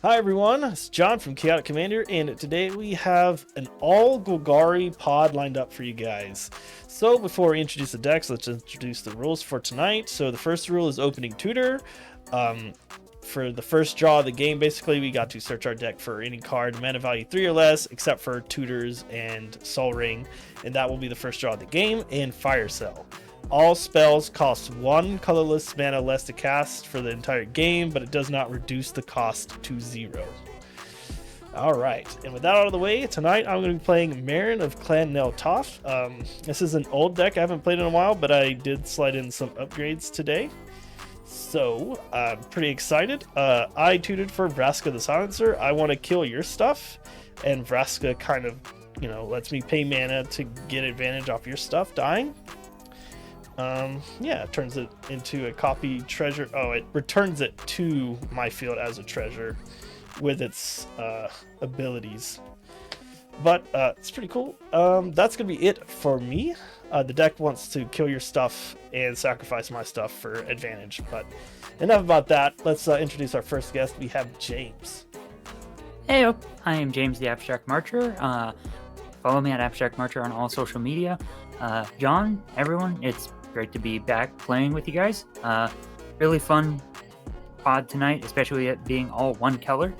Hi everyone, it's John from Chaotic Commander, and today we have an all Golgari pod lined up for you guys. So before we introduce the decks, let's introduce the rules for tonight. So the first rule is opening tutor. For the first draw of the game, basically we got to search our deck for any card mana value 3 or less, except for tutors and Soul Ring, and that will be the first draw of the game. And Fire Cell. All spells cost 1 colorless mana less to cast for the entire game, but it does not reduce the cost to 0. Alright, and with that out of the way, tonight I'm going to be playing Marin of Clan Nel Toth. This is an old deck I haven't played in a while, but I did slide in some upgrades today. So, I'm pretty excited. I tutored for Vraska the Silencer. I want to kill your stuff, and Vraska kind of, lets me pay mana to get advantage off your stuff dying. Yeah, it turns it into a copy treasure. Oh, it returns it to my field as a treasure with its abilities. But it's pretty cool. That's going to be it for me. The deck wants to kill your stuff and sacrifice my stuff for advantage. But enough about that. Let's introduce our first guest. We have James. Hey, I am James the Abstract Marcher. Follow me at Abstract Marcher on all social media. John, everyone, it's great to be back playing with you guys. Really fun pod tonight, especially it being all one color.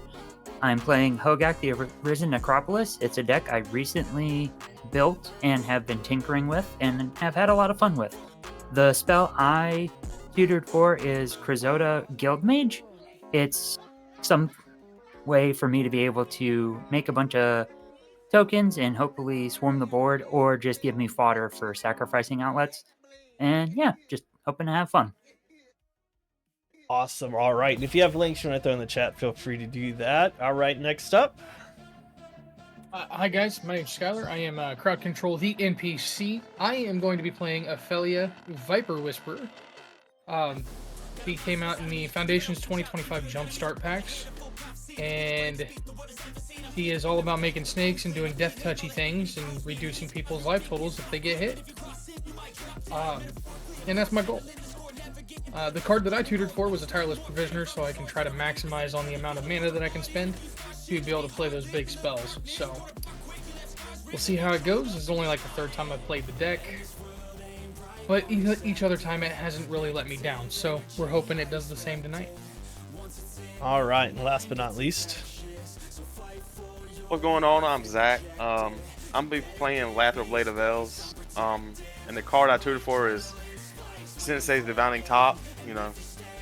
I'm playing Hogak the Arisen Necropolis. It's a deck I recently built and have been tinkering with and have had a lot of fun with. The spell I tutored for is Crozota Guildmage. It's some way for me to be able to make a bunch of tokens and hopefully swarm the board or just give me fodder for sacrificing outlets. And yeah, just hoping to have fun. Awesome. All right. And if you have links you want to throw in the chat, feel free to do that. All right. Next up. Hi guys, my name's Skylar. I am Crowd Control, the NPC. I am going to be playing Ophelia Viper Whisperer. He came out in the Foundations 2025 Jumpstart packs, and he is all about making snakes and doing death touchy things and reducing people's life totals if they get hit. And that's my goal. The card that I tutored for was a Tireless Provisioner, so I can try to maximize on the amount of mana that I can spend to be able to play those big spells. So we'll see how it goes. It's only like the third time I've played the deck, but each other time it hasn't really let me down. So we're hoping it does the same tonight. All right, and last but not least. What's going on? I'm Zach. I'm gonna be playing Lather Blade of Elves. And the card I tutored for is Sensei's Divining Top,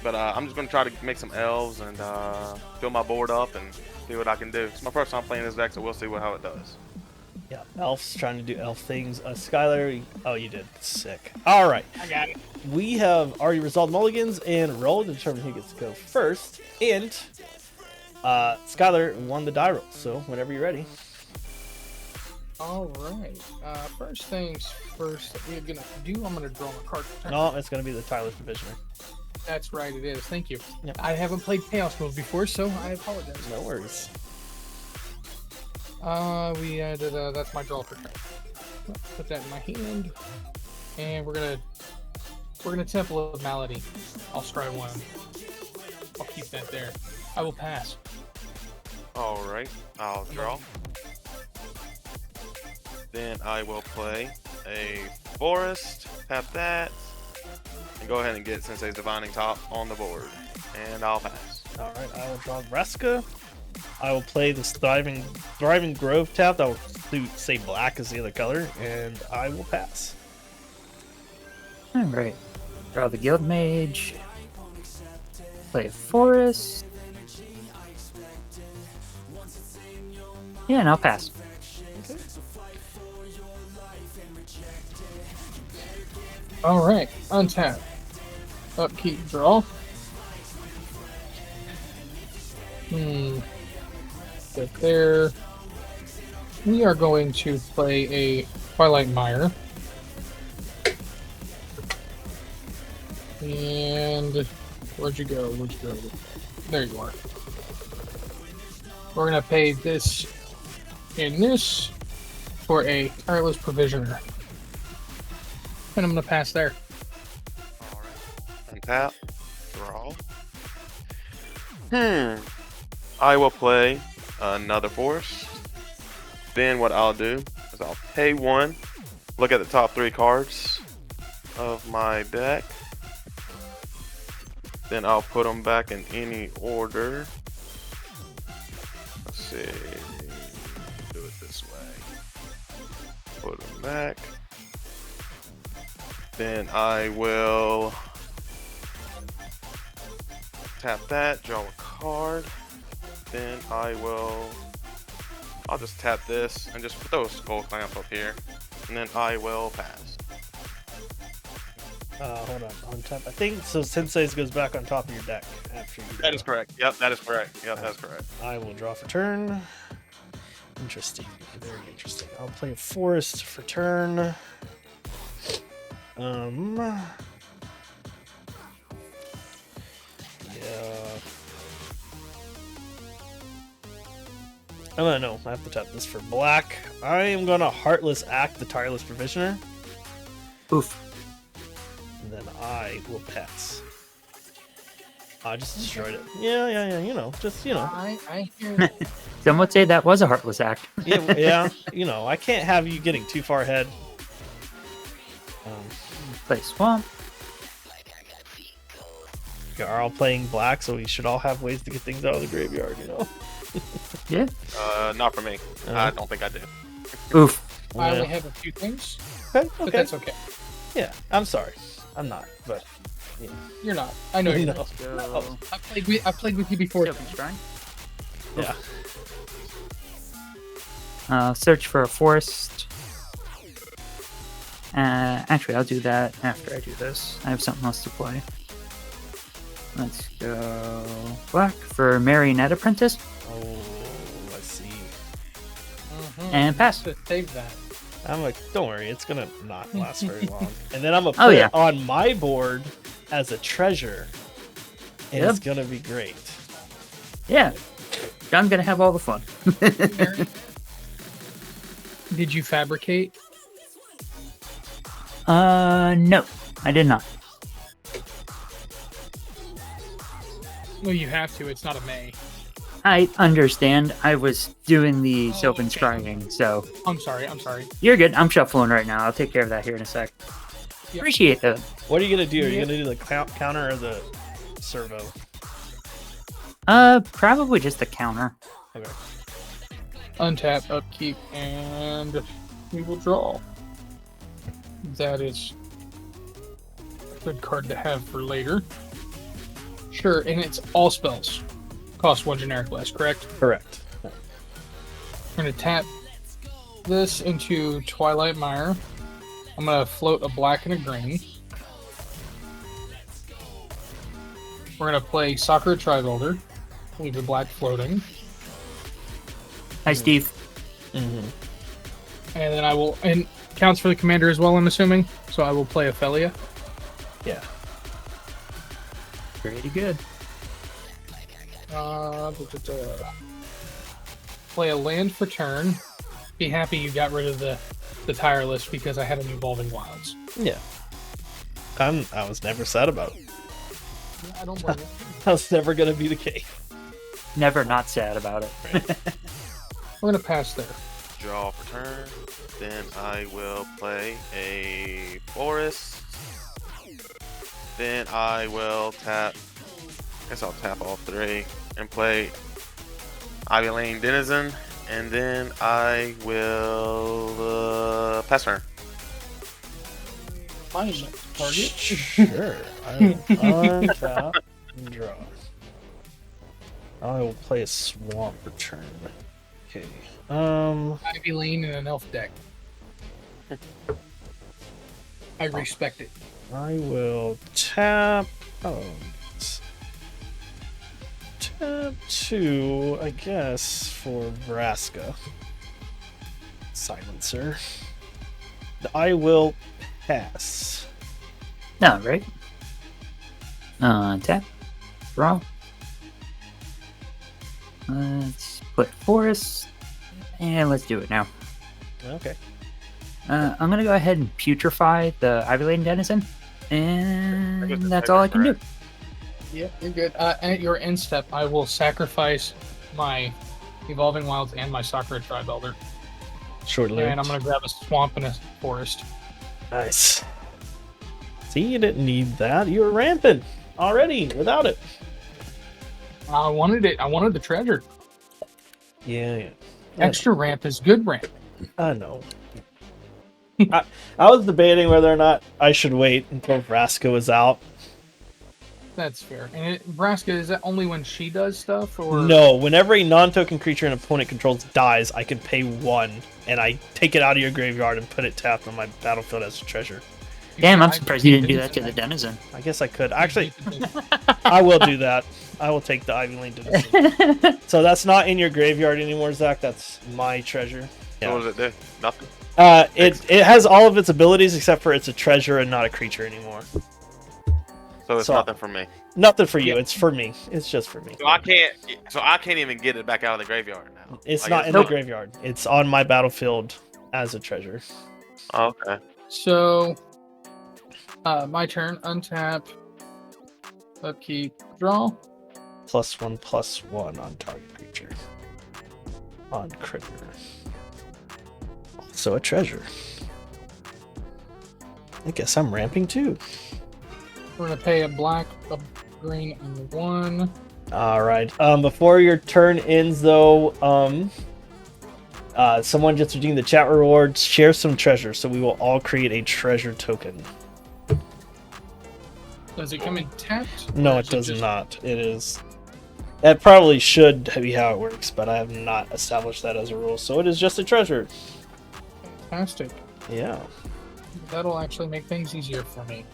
But I'm just gonna try to make some elves and fill my board up and see what I can do. It's my first time playing this deck, so we'll see how it does. Yeah, elves trying to do elf things. Skylar, oh, you did. Sick. All right. I got it. We have already resolved mulligans and rolled to determine who gets to go first. And Skylar won the die roll, so whenever you're ready. All right. First things first that we're gonna do. I'm gonna draw a card. No, it's going to be the Tireless Provisioner. That's right, it is. Thank you. Yep. I haven't played Chaos Mode before, so I apologize. No worries. We added, that's my draw for turn. Put that in my hand, and we're gonna Temple of Malady. I'll scry one. I'll keep that there. I will pass. All right, I'll draw. Then I will play a Forest, tap that, and go ahead and get Sensei's Divining Top on the board. And I'll pass. All right, I will draw Vraska. I will play this Thriving Grove tap. That will do, say black as the other color, and I will pass. Alright. Draw the Guildmage. Play a Forest. Yeah, and I'll pass. Okay. All right, untap. Upkeep, draw. Get there. We are going to play a Twilight Mire. And where'd you go? There you are. We're gonna pay this and this for a Tireless Provisioner. And I'm gonna pass there. All right. Untap. Draw. I will play another forest. Then what I'll do is I'll pay 1, look at the top 3 cards of my deck. Then I'll put them back in any order. Let's see. Do it this way. Put them back. Then I will tap that, draw a card. Then I'll just tap this and just throw a skull clamp up here. And then I will pass. Hold on top. I think so. Sensei's goes back on top of your deck after you. That is correct. Yep, that is correct. Yep, that's correct. I will draw for turn. Interesting. Very interesting. I'll play a forest for turn. Yeah. Oh no, I have to tap this for black. I am gonna Heartless Act the Tireless Provisioner. Oof. And then I will pass. I just destroyed it. Yeah. I hear. Some would say that was a heartless act. Yeah. I can't have you getting too far ahead. Play swamp. We are all playing black, so we should all have ways to get things out of the graveyard, Yeah. Not for me. I don't think I do. Oof. I Yeah. only have a few things, Okay. but that's okay. Yeah, I'm sorry. I'm not, but You're not. I know you're No. not. Go. I played with you before. Sylvan Shrine. yeah. Search for a forest. Actually, I'll do that after I do this. I have something else to play. Let's go black for Marionette Apprentice Oh, I see. and pass. To save that. I'm like, don't worry, it's gonna not last very long. And then I'm gonna Oh, put yeah. it on my board as a treasure, and Yep. it's gonna be great. Yeah. John's gonna have all the fun. Did you fabricate? No, I did not. Well, you have to. It's not a May. I understand. I was doing the Oh, Sylvan okay. Scrying, so I'm sorry. you're good. I'm shuffling right now. I'll take care of that here in a sec. Yep. Appreciate that. What are you gonna do? Are you Yeah. gonna do the counter or the servo? Probably just the counter. Okay. Untap, upkeep, and we will draw. That is a good card to have for later. Sure, and it's all spells. Cost 1 generic less, correct? Correct. I'm going to tap this into Twilight Mire. I'm going to float a black and a green. We're going to play Sakura Tribuilder. Leave the black floating. Hi, Steve. Mm-hmm. And then I will... And counts for the commander as well, I'm assuming. So I will play Ophelia. Yeah. Pretty good. Play a land for turn. Be happy you got rid of the tireless because I had an Evolving Wilds. Yeah. I was never sad about it. I don't blame you. That's never gonna be the case. Never not sad about it. We're gonna pass there. Draw for turn. Then I will play a forest. Then I will tap. I guess I'll tap all 3 and play Ivy Lane Denizen. And then I will pass turn. Mine is target. Sure. I will untap and draw. I will play a swamp return. Okay. Ivy Lane in an elf deck. I respect it. I will tap. Oh. Tap 2, I guess, for Vraska. Silencer. I will pass. No, right? Tap. Draw. Let's put forest. And let's do it now. Okay. I'm gonna go ahead and putrefy the Ivy Lane Denizen. And that's all I can do. Yep, you're good. At your end step, I will sacrifice my Evolving Wilds and my Sakura Tribe Elder. Short-lived. And I'm going to grab a swamp and a forest. Nice. See, you didn't need that. You were rampant already without it. I wanted it. I wanted the treasure. Yeah. Extra ramp is good ramp. I know. I was debating whether or not I should wait until Vraska was out. That's fair. And Vraska, is that only when she does stuff? Or No, whenever a non-token creature an opponent controls dies, I can pay 1, and I take it out of your graveyard and put it tapped on my battlefield as a treasure. Damn, I'm surprised you didn't do that to the Denizen. I guess I could. Actually, I will do that. I will take the Ivy Lane Denizen. So that's not in your graveyard anymore, Zach. That's my treasure. So what does it do? Nothing. It has all of its abilities except for it's a treasure and not a creature anymore. So it's nothing for me. Nothing for you. It's for me. It's just for me. So I can't even get it back out of the graveyard now. It's not in the graveyard. It's on my battlefield as a treasure. Okay. So, my turn. Untap. Upkeep. Draw. +1/+1 on target creature. On critter. Also a treasure. I guess I'm ramping too. We're gonna pay a black, a green, and 1. All right. Before your turn ends, though, someone just redeemed the chat rewards. Share some treasure, so we will all create a treasure token. Does it come in tapped? No, Or it is does just- not. It is. That probably should be how it works, but I have not established that as a rule. So it is just a treasure. Fantastic. Yeah. That'll actually make things easier for me.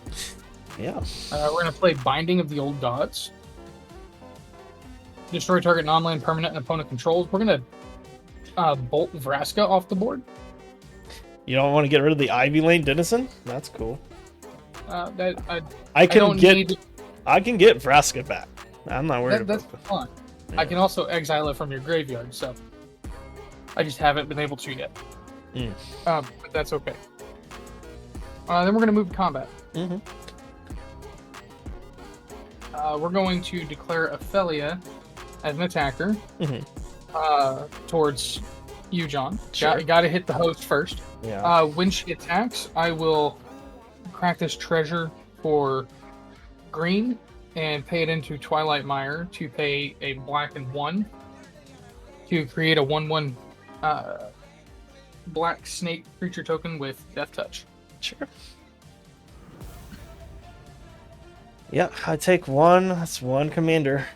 Yeah. We're gonna play Binding of the Old Gods. Destroy target non-land permanent and opponent controls. We're gonna bolt Vraska off the board. You don't want to get rid of the Ivy Lane Denizen? That's cool. I can get Vraska back. I'm not worried That's about that. fine. Yeah. I can also exile it from your graveyard, so I just haven't been able to yet. But that's okay. Then we're gonna move to combat. Mm-hmm. We're going to declare Ophelia as an attacker towards you, John. Sure. Got to hit the host first. Yeah. When she attacks, I will crack this treasure for green and pay it into Twilight Mire to pay a black and 1 to create a 1/1 black snake creature token with Death Touch. Sure. Yeah, I take 1. That's 1 commander.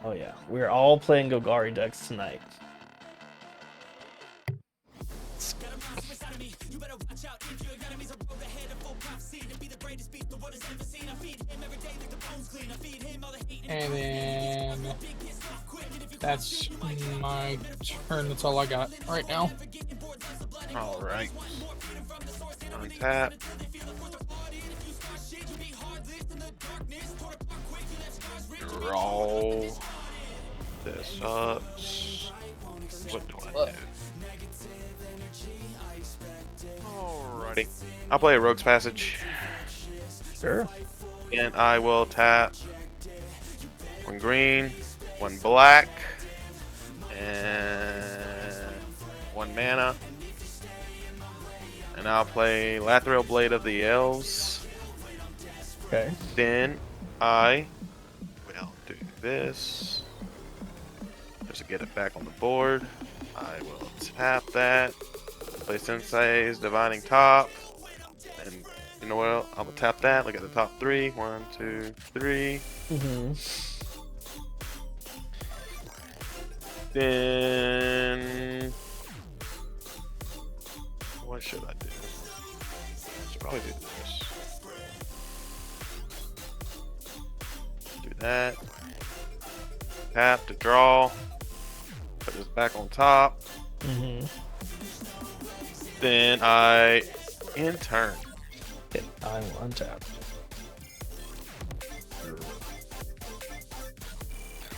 Oh yeah, we're all playing Golgari decks tonight. And then that's my turn. That's all I got right now. All right. Untap. Draw. This up. What do I do? Alrighty. I'll play a Rogue's Passage. Sure. And I will tap 1 green, 1 black, and 1 mana. And I'll play Lathril Blade of the Elves. Okay. Then I will do this. Just to get it back on the board. I will tap that. Play Sensei's Divining Top. And you know what? I will tap that. Look at the top 3. 1, 2, 3. Mm-hmm. Then what should I do? I should probably do this. Do that. Tap to draw. Put this back on top. Mm-hmm. Then I in turn. Okay, I will untap.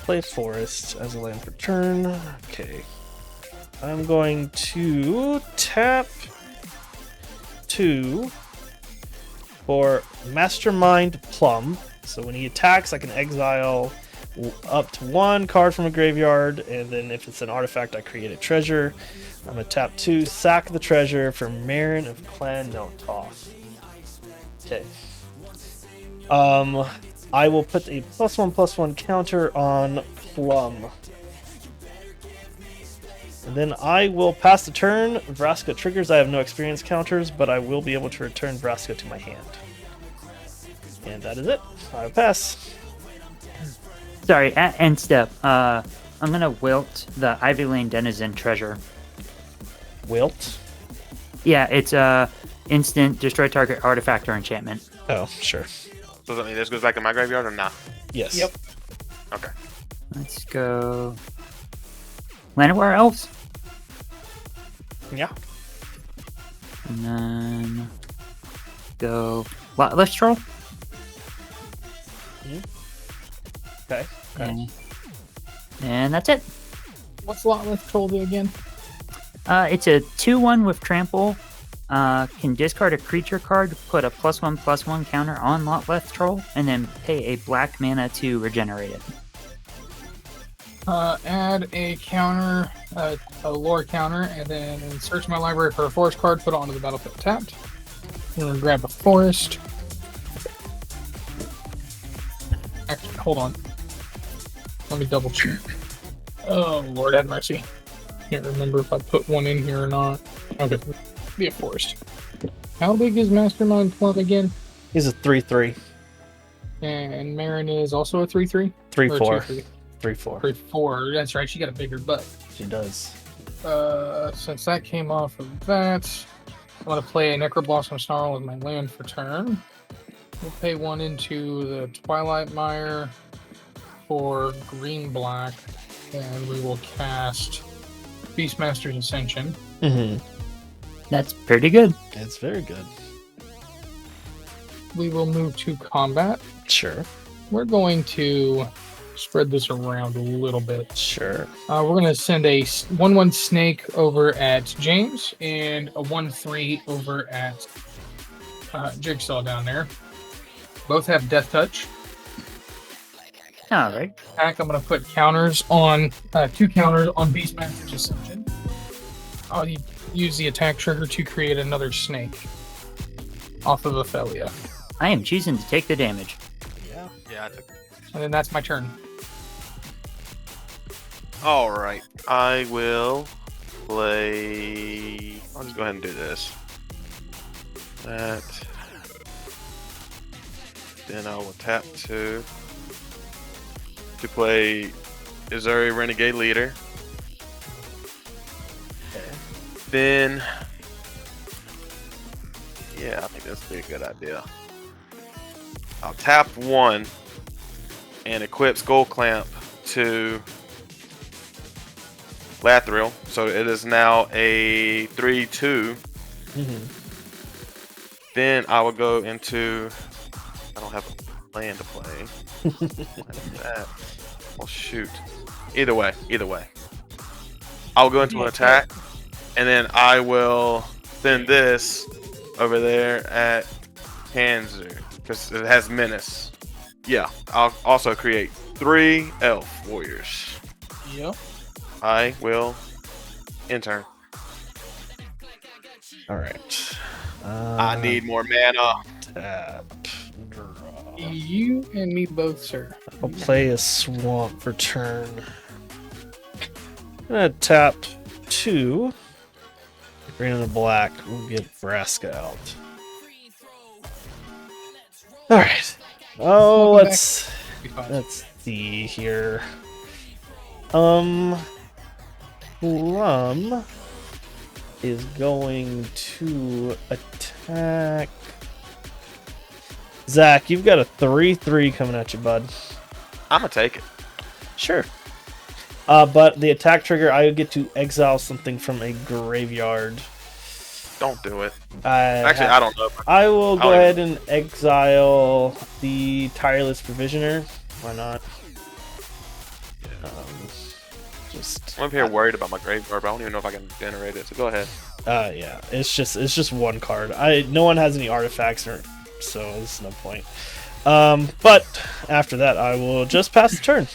Play Forest as a land for turn. Okay. I'm going to tap 2 for Mastermind Plum. So when he attacks, I can exile up to 1 card from a graveyard, and then if it's an artifact, I create a treasure. I'm gonna tap 2, sack the treasure for Marin of Clan Nototh. Okay. I will put a +1/+1 counter on Plum. And then I will pass the turn. Vraska triggers. I have no experience counters, but I will be able to return Vraska to my hand. And that is it. I pass. Sorry, at end step, I'm gonna wilt the Ivy Lane Denizen treasure. Wilt? Yeah, it's instant, destroy target artifact or enchantment. Oh, sure. So does that mean this goes back to my graveyard or not? Yes. Yep. Okay. Let's go. Llanowar Elves? Yeah. And then go Lotless Troll. Okay. And that's it. What's Lotless Troll do again? It's a 2/1 with trample. Can discard a creature card, put a +1/+1 counter on Lotless Troll, and then pay a black mana to regenerate it. Add a counter, a lore counter, and then search my library for a forest card, put it onto the battlefield tapped. I'm gonna grab a forest. Actually, hold on. Let me double check. Oh, Lord have mercy. Can't remember if I put one in here or not. Okay, be a forest. How big is Mastermind Plum again? He's a 3/3. And Marin is also a 3/3? 3/4. 2/3? 3/4. 3/4. That's right, she got a bigger butt. She does. Since that came off of that, I'm going to play a Necroblossom Snarl with my land for turn. We'll pay 1 into the Twilight Mire for green-black, and we will cast Beastmaster's Ascension. Mm-hmm. That's pretty good. It's very good. We will move to combat. Sure. We're going to spread this around a little bit. Sure. We're going to send a 1/1 snake over at James and a 1/3 over at Jigsaw down there. Both have Death Touch. All right. Attack, I'm going to put counters on 2 counters on Beastmaster's Ascension. I'll use the attack trigger to create another snake off of Ophelia. I am choosing to take the damage. Yeah. Yeah, I took. And then that's my turn. All right. I will play. I'll just go ahead and do this. That. Then I will tap 2 to play Izuri Renegade Leader. Then, yeah, I think that's be a good idea. I'll tap 1 and equip Skull Clamp to Lathril, so it is now a 3/2. Mm-hmm. Then I will go into. I don't have a land to play. Like that. Well, shoot. Either way. I'll go into an attack, and then I will send this over there at Panzer because it has menace. Yeah, I'll also create 3 elf warriors. Yep. I will enter. All right. I need more mana. Tap. Draw. You and me both, sir. I'll play a swamp for turn. I'm gonna tap 2. Green and a black. We'll get Vraska out. All right. Oh, Welcome let's see here. Plum is going to attack. Zach, you've got a 3/3 coming at you, bud. I'm gonna take it. Sure. But the attack trigger, I get to exile something from a graveyard. Don't do it. Actually, I don't know. I will go ahead and exile the Tireless Provisioner. Why not? I'm here worried about my graveyard, but I don't even know if I can generate it. So go ahead. Yeah, it's just 1 card. No one has any artifacts, so there's no point. But after that, I will just pass the turn.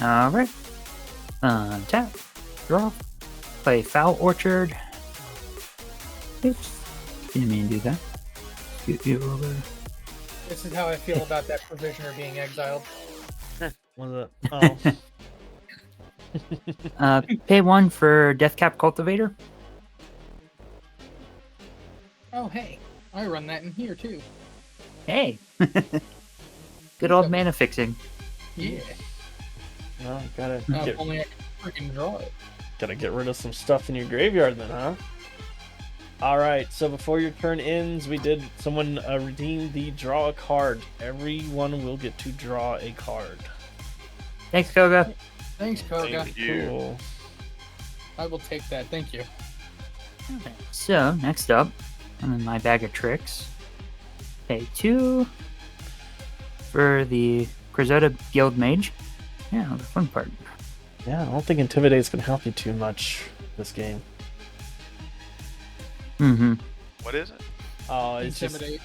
All right. Tap. Draw. Play Foul Orchard. Oops. Didn't mean to do that. Scoot you over. This is how I feel about that provisioner being exiled. What was it? Oh. Pay 1 for Deathcap Cultivator. Oh, hey. I run that in here, too. Hey. Good old mana fixing. Yeah. Well, gotta If only I can freaking draw it. get rid of some stuff in your graveyard then, huh? All right. So before your turn ends, someone redeemed the draw a card. Everyone will get to draw a card. Thanks, Koga. Thanks, Koga. Thank you. Cool. I will take that. Thank you. Okay. So, next up, I'm in my bag of tricks. Pay 2 for the Crozota Guild Mage. Yeah, the fun part. Yeah, I don't think Intimidate's gonna help you too much this game. Mm-hmm. What is it? Oh, it's Intimidate.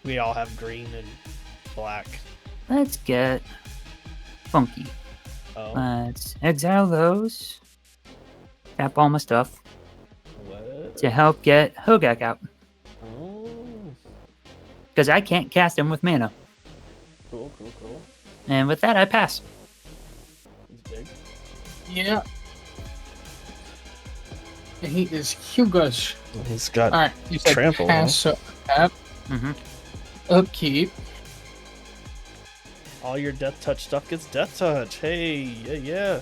we all have green and black. Let's get funky. Oh, Let's exile those. Tap all my stuff what? to help get Hogak out. Oh, Because I can't cast him with mana. cool. And with that, I pass. He's big. Yeah. And he is Hugosh. He's got Alright, you said Trample, pass, so tap, Mm-hmm. upkeep. all your Death Touch stuff gets Death Touch. Hey, yeah.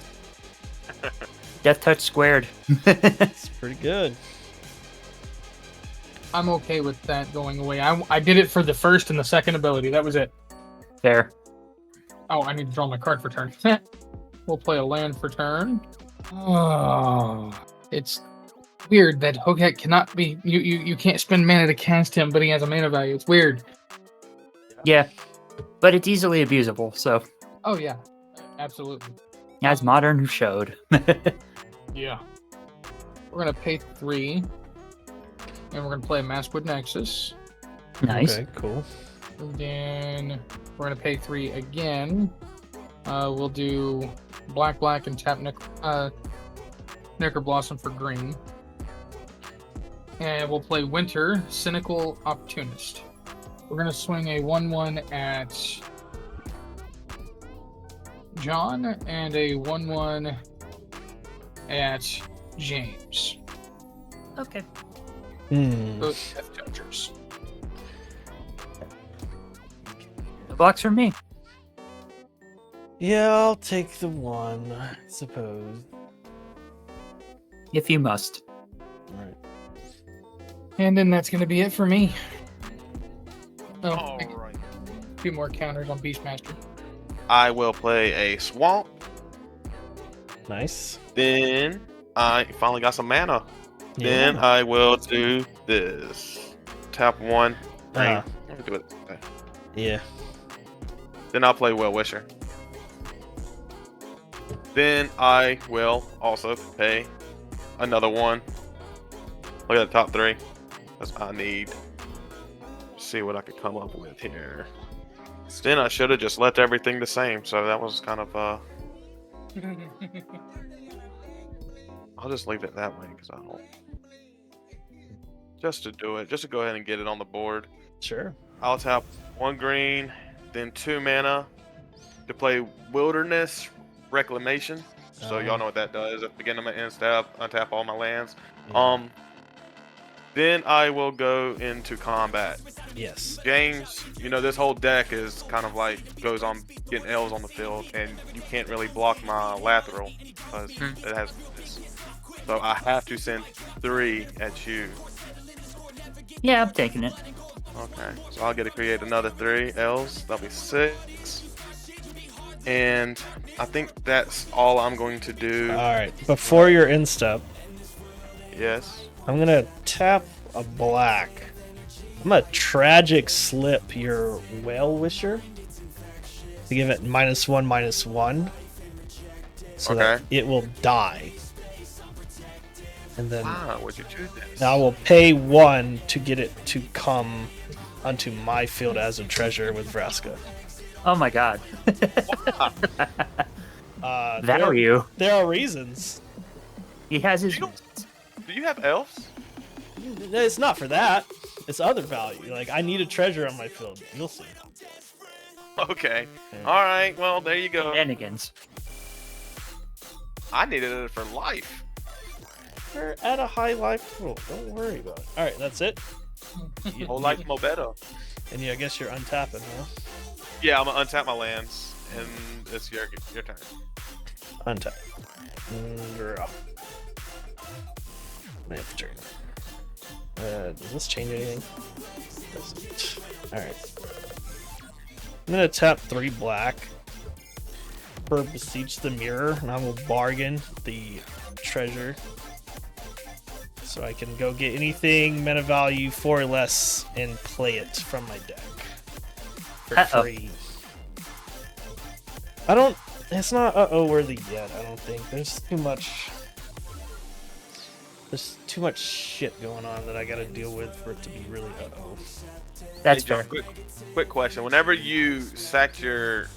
Death Touch squared. It's pretty good. I'm okay with that going away. I did it for the first and the second ability. That was it. There. Oh, I need to draw my card for turn. We'll play a land for turn. Oh, it's weird that Hogak cannot be. You can't spend mana to cast him, but he has a mana value. It's weird. Yeah. But it's easily abusable, so Oh yeah, absolutely. as Modern showed. Yeah. We're gonna pay 3, and we're gonna play Maskwood Nexus. Nice. Okay, cool. And then we're gonna pay 3 again. We'll do black, and tap Knicker Blossom for green. And we'll play Winter, Cynical Opportunist. We're gonna swing a 1/1 at John and a 1/1 at James. Okay. Both Death Touchers. No blocks from me. Yeah, I'll take the 1, I suppose. If you must. All right. And then that's gonna be it for me. Oh, All a right. few more counters on Beastmaster. I will play a swamp. Nice. Then I finally got some mana. Then Yeah. I will do this. Tap 1. Ah. Let me do it. Okay. Yeah. Then I'll play Well Wisher. Then I will also pay another 1. Look at the top 3. Because I need to see what I could come up with here. Then I should have just left everything the same. So that was kind of I'll just leave it that way because I don't. Just to do it, just to go ahead and get it on the board. Sure. I'll tap 1 green, then 2 mana to play Wilderness Reclamation. So y'all know what that does. At the beginning of my end step, untap all my lands. Yeah. Then I will go into combat. Yes. James, you know, this whole deck is kind of like goes on getting L's on the field, and you can't really block my lateral because it has this. So I have to send 3 at you. Yeah, I'm taking it. Okay, so I'll get to create another 3 L's. That'll be 6. And I think that's all I'm going to do. All right. Before your end step, Yes. I'm gonna tap a black. I'm gonna tragic slip your Whale Wisher to give it -1/-1, so that it will die. And then Wow, would you choose this? now I will pay 1 to get it to come onto my field as a treasure with Vraska. Oh my god. Value. There are reasons. He has his. Do you have elves? It's not for that. It's other value. Like, I need a treasure on my field. You'll see. Okay. Yeah. All right. Well, there you go. Shenanigans. I needed it for life. We're at a high life pool. Don't worry about it. All right, that's it. Whole life more better. And yeah, I guess you're untapping, huh? Yeah, I'm gonna untap my lands, and it's your turn. Untap. Draw. Man's turn. Does this change anything? Doesn't. Alright. I'm gonna tap 3 black for Beseech the Mirror, and I will bargain the treasure. So I can go get anything mana value 4 or less and play it from my deck. For free. I don't. It's not worthy yet, I don't think. There's too much shit going on that I gotta deal with for it to be really That's Hey, John, fair. quick question. Whenever you sack your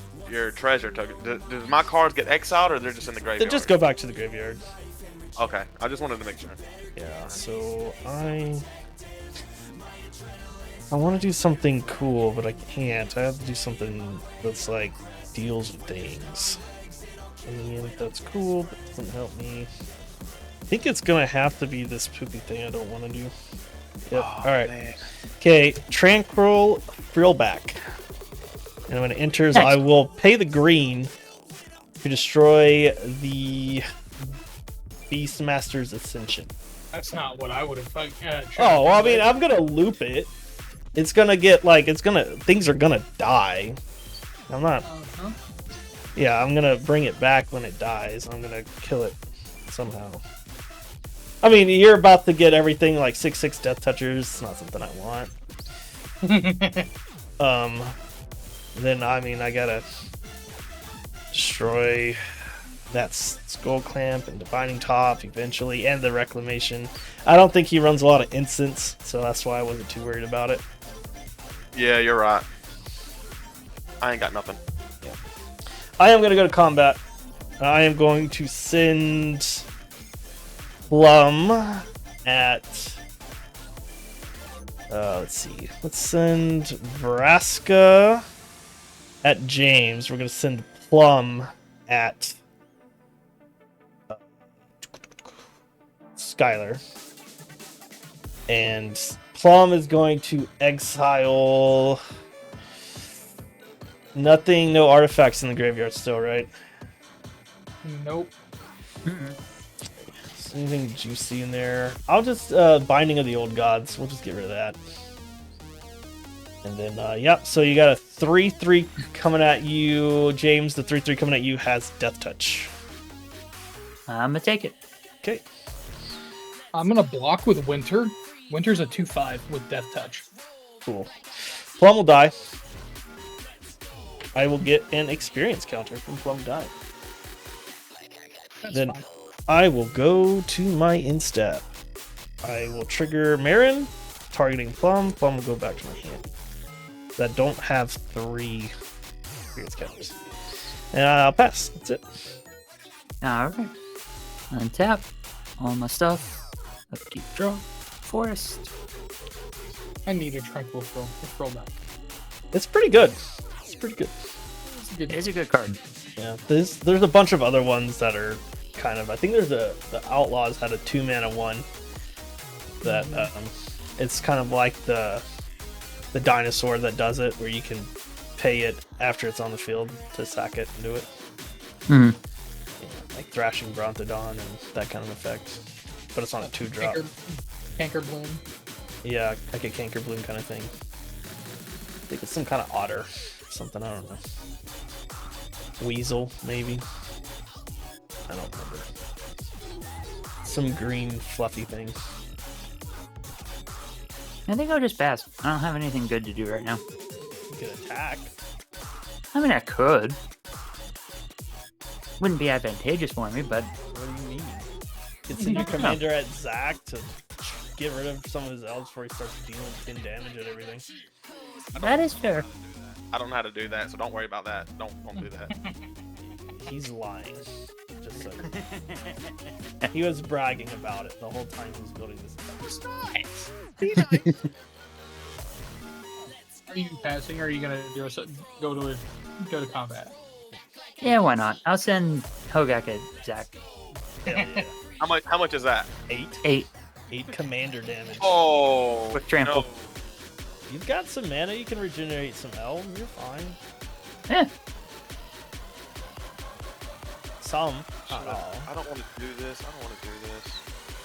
treasure token, does my cards get exiled or they're just in the They graveyard? just go back to the graveyard. Okay, I just wanted to make sure. Yeah, so I want to do something cool, but I can't. I have to do something that's like deals with things. I mean, that's cool, but doesn't help me. I think it's gonna have to be this poopy thing I don't want to do. Yep. Oh, All right. man. Okay. Tranquil Frillback. And when it enters, Nice. I will pay the green to destroy the Beastmaster's Ascension. That's not what I would have. Oh, well, I mean, I'm gonna loop it. It's gonna get like things are gonna die. I'm not. Uh-huh. Yeah, I'm gonna bring it back when it dies. I'm gonna kill it somehow. I mean, you're about to get everything like 6/6 Death Touchers. It's not something I want. Then I mean, I gotta destroy that Skull Clamp and Divining Top eventually, and the Reclamation. I don't think he runs a lot of instants, so that's why I wasn't too worried about it. Yeah, you're right. I ain't got nothing. I am going to go to combat. I am going to send Plum at... let's see. Let's send Vraska at James. We're going to send Plum at Skylar. And Plum is going to exile... Nothing, no artifacts in the graveyard still, right? Nope. Is anything juicy in there? I'll just Binding of the Old Gods. We'll just get rid of that. And then yep, so you got a 3/3 coming at you, James. The 3/3 coming at you has Death Touch. I'm gonna take it. Okay. I'm gonna block with Winter. Winter's a 2/5 with Death Touch. Cool. Plum will die. I will get an experience counter from Plum die. That's Then fine. I will go to my instep. I will trigger Marin, targeting Plum. Plum will go back to my hand. That don't have 3 experience counters. And I'll pass. That's it. Alright. Untap. All my stuff. Upkeep draw. Forest. I need a Tranquil Throw back. It's pretty good. It's pretty good. It's a good. It is a good card. Yeah. There's a bunch of other ones that are kind of. I think there's the Outlaws had a 2-mana one. That it's kind of like the dinosaur that does it, where you can pay it after it's on the field to sack it and do it. Hmm. Yeah, like Thrashing Brontodon and that kind of effect. But it's on a 2-drop. Canker Bloom. Yeah, like a Canker Bloom kind of thing. I think it's some kind of otter. Something, I don't know. Weasel, maybe. I don't remember. Some green fluffy thing. I think I'll just pass. I don't have anything good to do right now. You can attack. I mean, I could. Wouldn't be advantageous for me, but What do you mean? You can send your commander at Zach to get rid of some of his elves before he starts dealing 10 damage at everything. That is fair. I don't know how to do that, so don't worry about that. Don't do that. He's lying. Just so he was bragging about it the whole time he was building this. It's nice. Be nice. Are you passing, or are you gonna go to combat? Yeah, why not? I'll send Hogak at Zach. Hell yeah. How much is that? 8 8 commander damage. Oh, with trample. no. You've got some mana. You can regenerate some elves. You're fine. Eh, Some. Not I all. don't want to do this. I don't want to do this.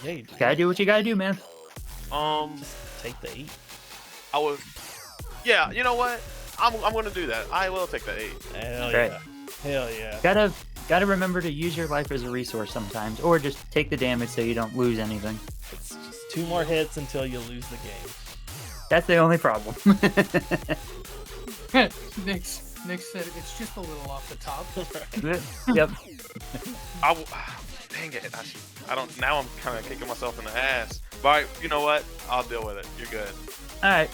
Yeah, you do. gotta do what you gotta do, man. Just take the 8. I was. Yeah, you know what? I'm gonna do that. I will take the 8. Hell Right. yeah. Hell yeah. Gotta remember to use your life as a resource sometimes, or just take the damage so you don't lose anything. It's just 2 more hits until you lose the game. That's the only problem. Nick said it's just a little off the top. Yep. Dang it! I don't. Now I'm kind of kicking myself in the ass. But you know what? I'll deal with it. You're good. All right,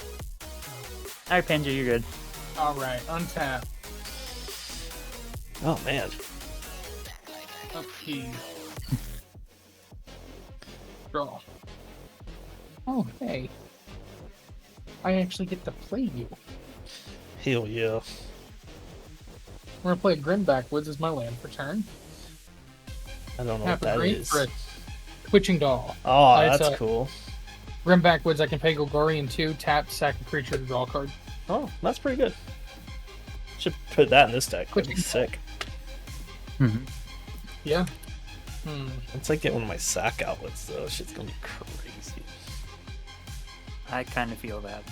Panzer, you're good. All right, untap. Oh man. Upkeep. Draw. Oh, hey. I actually get to play you. Hell yeah. We're gonna play Grim Backwoods as my land for turn. I don't know Tap what a that green is. for a Twitching Doll. Oh, It's that's a- cool. Grim Backwoods, I can pay Golgari in 2, tap, sack a creature to draw a card. Oh, that's pretty good. Should put that in this deck. That'd be Quick. sick. Mhm. Yeah. Once I get one of my sack outlets, though, shit's gonna be crazy. I kind of feel that.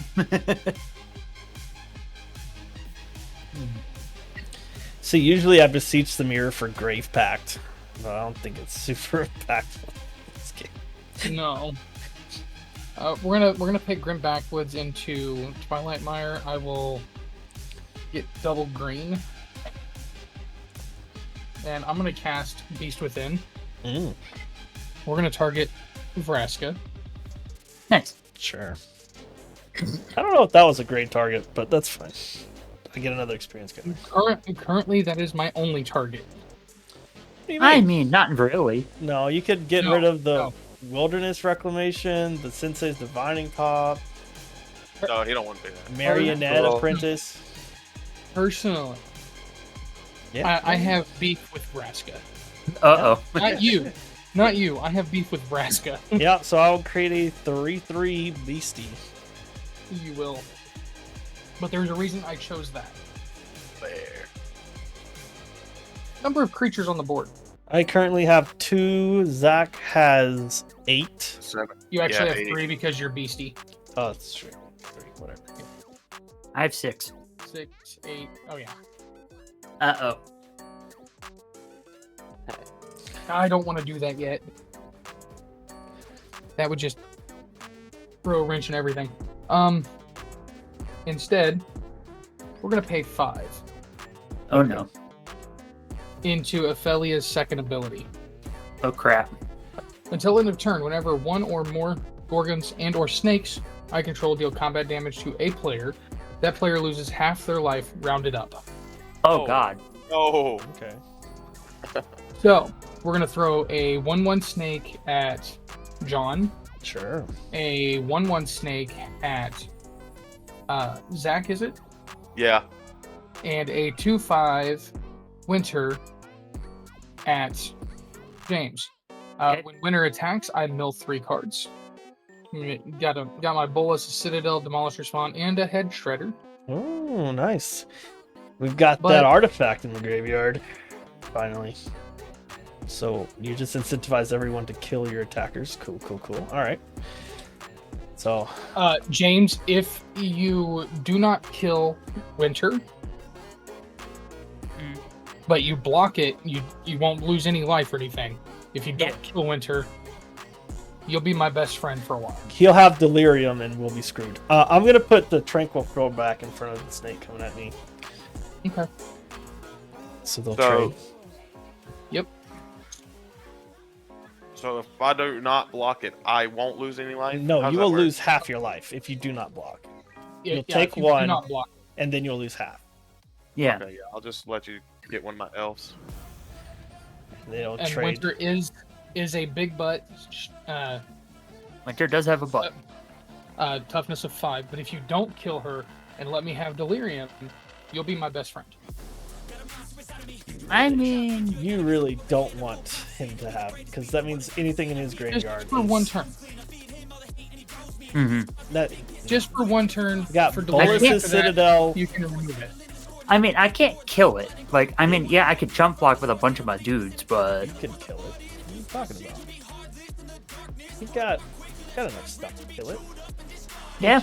See, usually I beseech the mirror for Grave Pact, but I don't think it's super impactful in this game. No. We're gonna pick Grim Backwoods into Twilight Mire. I will get double green. And I'm gonna cast Beast Within. Mm, We're gonna target Vraska. Nice. sure. I don't know if that was a great target, but that's fine. I get another experience guy. Currently, that is my only target. What do you I mean? mean, not really. No, you could get No, rid of the no. Wilderness Reclamation, the Sensei's Divining Top, No, he don't want to do that. Marionette Oh. Apprentice. Personally, Yeah, I have beef with Vraska. Uh-oh. Not you. Not you. I have beef with Vraska. Yeah, so I'll create a 3/3 beastie. You will. But there's a reason I chose that. There. Number of creatures on the board. I currently have 2. Zach has 8. 7. You actually Yeah, have 8. 3 because you're beastie. Oh, that's true. 3, whatever. I have 6. 6, 8. Oh yeah. Uh-oh. I don't want to do that yet. That would just throw a wrench in everything. Instead, we're gonna pay 5 Oh, no. into Ophelia's second ability. Oh, crap. Until end of turn, whenever one or more Gorgons and or snakes I control deal combat damage to a player, that player loses half their life rounded up. Oh, Oh. God. Oh. Okay. So, we're gonna throw a 1/1 snake at John, Sure. a 1/1 snake at Zach, is it? Yeah. And a 2/5 Winter at James. Okay. When Winter attacks, I mill 3 cards. Got my Bolas, a Citadel, Demolisher Spawn, and a Head Shredder. Oh, nice. We've got But- that artifact in the graveyard. Finally. So you just incentivize everyone to kill your attackers. Cool, cool, cool. All right. So James, if you do not kill Winter, but you block it, you won't lose any life or anything. If you don't kill Winter, you'll be my best friend for a while. he'll have delirium and we'll be screwed. I'm gonna put the tranquil throw back in front of the snake coming at me, Okay. so they'll So- trade. Yep. So if I do not block it, I won't lose any life? No, How's you that will work? lose half your life if you do not block. You'll yeah, take if you one. do not block. and then you'll lose half. Yeah. Okay, yeah. I'll just let you get one of my elves. They don't And trade. Winter is a big butt. Winter does have a butt. Toughness of 5, but if you don't kill her and let me have Delirium, you'll be my best friend. I mean, You really don't want him to have, because that means anything in his graveyard. Just for one turn. That Just for one turn. you got for Delirium. Bolus's After that, Citadel. You can remove it. I mean, I can't kill it. Like, I mean, yeah, I could jump block with a bunch of my dudes, but You can kill it. What are you talking about? You got enough stuff to kill it. yeah.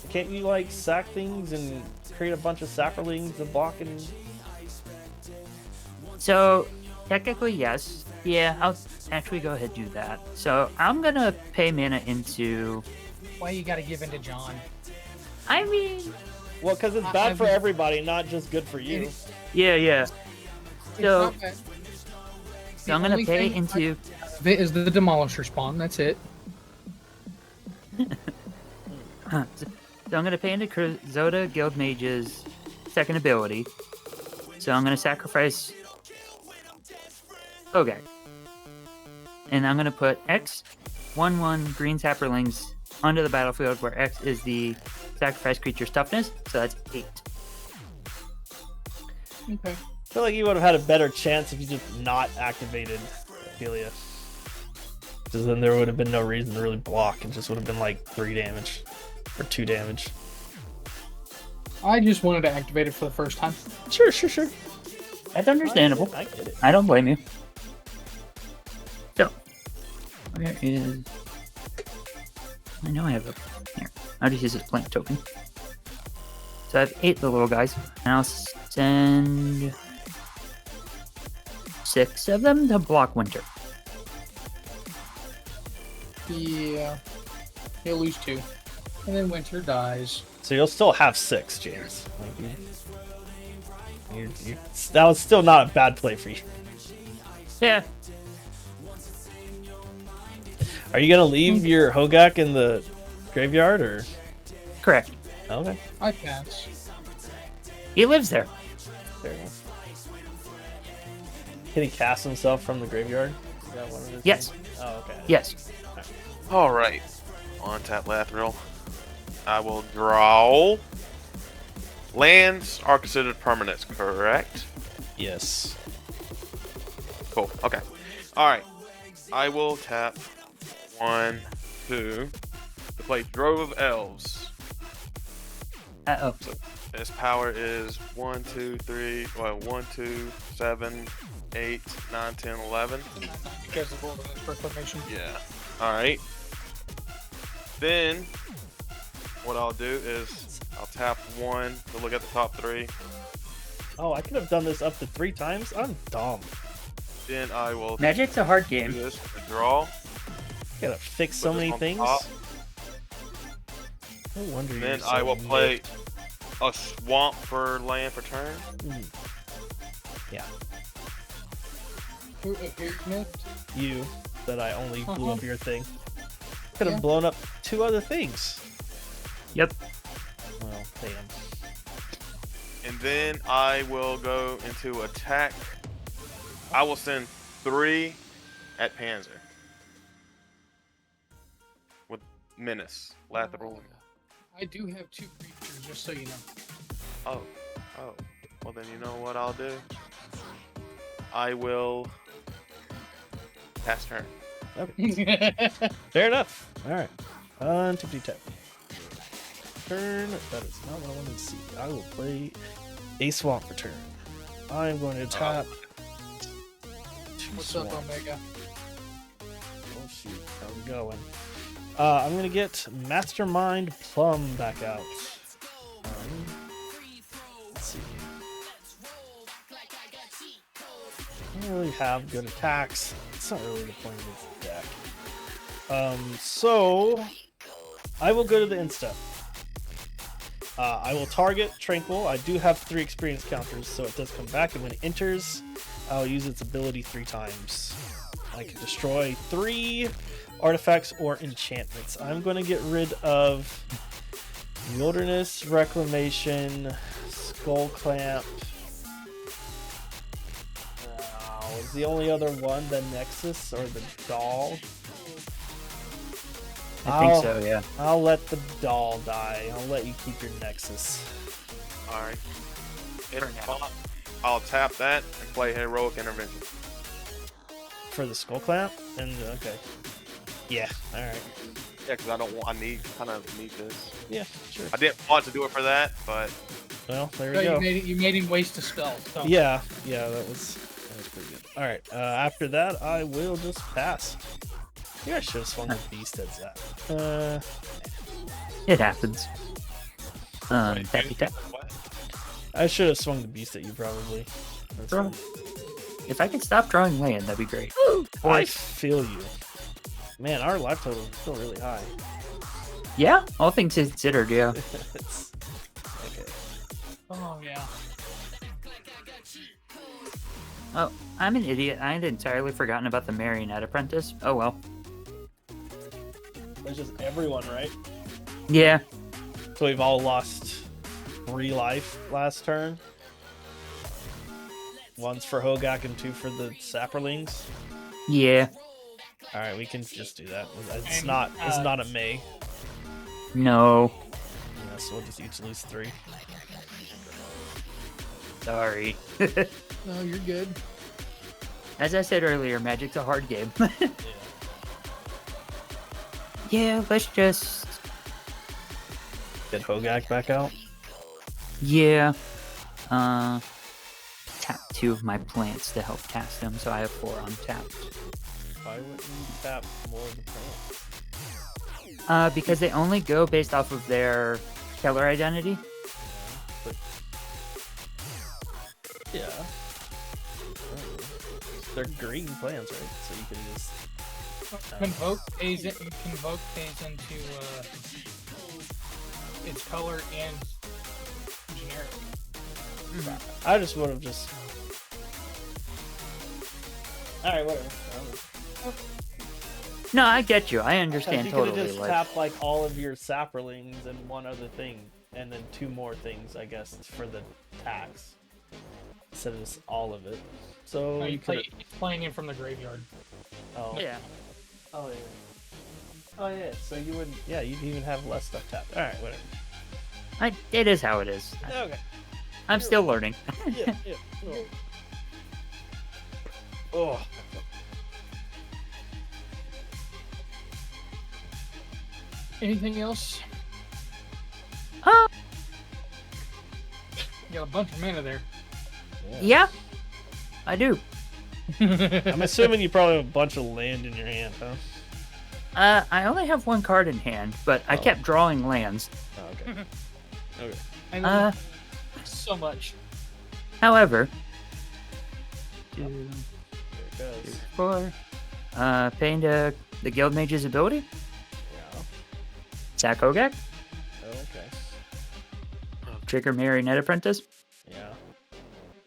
Can't you like sack things and create a bunch of saprolings and block and So technically, yes. Yeah, I'll actually go ahead and do that. So I'm gonna pay mana into. Why you gotta give in to John? I mean, well, because it's bad for everybody, not just good for you. yeah. It's So, not bad. so I'm gonna only pay thing into. It is the Demolisher spawn. That's it. So I'm gonna pay into Zoda Guild Mage's second ability. So I'm gonna sacrifice Okay. And I'm gonna put X 1/1 green saprolings onto the battlefield where X is the sacrifice creature's toughness, so that's 8. Okay. I feel like you would have had a better chance if you just not activated Ophelia. Because then there would have been no reason to really block. It just would have been like 3 damage. Or 2 damage. I just wanted to activate it for the first time. Sure. That's understandable. I get it. I don't blame you. So, where is... I know I have a... Here. I'll just use this blank token. So I have 8 of the little guys, and I'll send 6 of them to block Winter. Yeah. He'll lose 2. And then Winter dies. So you'll still have 6, James. That was still not a bad play for you. Yeah. Are you gonna leave your Hogak in the graveyard or? Correct. Okay, I pass. He lives there. fair enough. Can he cast himself from the graveyard? Is that one of his Yes. things? Oh, okay. Yes. All right. On tap Lathril. I will draw. Lands are considered permanents, correct? Yes. Cool. Okay. All right. I will tap 1, 2 to play Drove of Elves. Uh-oh. Its power is 1, 2, 3. Well, 1, 2, 7, 8, 9, 10, 11. Because of Wilderness Proclamation. Yeah. All right. Then what I'll do is I'll tap 1 to look at the top 3. Oh, I could have done this up to 3 times? I'm dumb. Then I will Magic's a hard do game. this to draw. Gotta fix so Put this many on things. top. No wonder you're Then so I will play nipped. a swamp for land for turn. Yeah, Who's missed? you that I only blew up Uh-huh. your thing. Could have Yeah. blown up 2 other things. Yep. Well, damn. And then I will go into attack. I will send 3 at Panzer. With Menace. Lathril. I do have 2 creatures, just so you know. Oh. Well then you know what I'll do? I will pass turn. Fair enough. Alright. Tippity tap. Turn. That is not what I wanted to see. I will play a swamp for turn. I'm going to tap 2 What's up, swamps. Omega? Oh shoot, how we going? I'm gonna get Mastermind Plum back out. Let's see. I don't really have good attacks. It's not really the point of this deck. So I will go to the insta. I will target Tranquil. I do have 3 experience counters, so it does come back, and when it enters, I'll use its ability 3 times. I can destroy 3 artifacts or enchantments. I'm going to get rid of Wilderness Reclamation, Skull Clamp. Is the only other one the Nexus or the Doll? I think so, yeah. I'll let the Doll die. I'll let you keep your Nexus. All right. I'll tap that and play Heroic Intervention. For the Skull Clamp? And okay. Yeah, alright. Yeah, because I kind of need this. Yeah, sure. I didn't want to do it for that, but... Well, there So we go. you made him waste a spell. So. Yeah, that was pretty good. Alright, after that, I will just pass. Maybe I should have swung the Beast at that. It happens. Tappy tap. What? I should have swung the Beast at you, probably. That's Bro, fine. if I could stop drawing land, that'd be great. I feel you. Man, our life total is still really high. Yeah, all things considered, yeah. Okay. Oh yeah. Oh, I'm an idiot. I had entirely forgotten about the Marionette Apprentice. Oh well. That's just everyone, right? Yeah. So we've all lost 3 life last turn. One's for Hogak and 2 for the Sapperlings. Yeah. All right, we can just do that. It's And, not a May. No. Yeah, so we'll just each lose 3. Sorry. No, you're good. As I said earlier, Magic's a hard game. Yeah, let's just... Get Hogak back out. Yeah. Tap 2 of my plants to help cast them, so I have 4 untapped. Why wouldn't you tap more of the plants? Because they only go based off of their color identity. But... yeah. They're green plants, right? So you can just... Convoke pays into its color and generic. I just would have just... Alright, whatever. No, I get you. I You understand could have totally. just Like, tapped like all of your Sapperlings and one other thing, and then 2 more things, I guess, for the tax. Instead of just all of it. So No, you could. it's playing in from the graveyard. Oh. yeah. Oh yeah. Oh yeah. So you would. Yeah, you'd even have less stuff tapped. All right, whatever. It is how it is. Okay. I'm still learning. Yeah. Oh. Anything else? Oh, You got a bunch of mana there. yeah. I do. I'm assuming you probably have a bunch of land in your hand, huh? I only have 1 card in hand, but I Oh. kept drawing lands. Oh, okay. Okay. I know Uh, so much. however, There it goes. 4. Paying to the Guild Mage's ability. Yeah. Sack Hogak. Oh, okay. Trigger Marionette Apprentice. Yeah.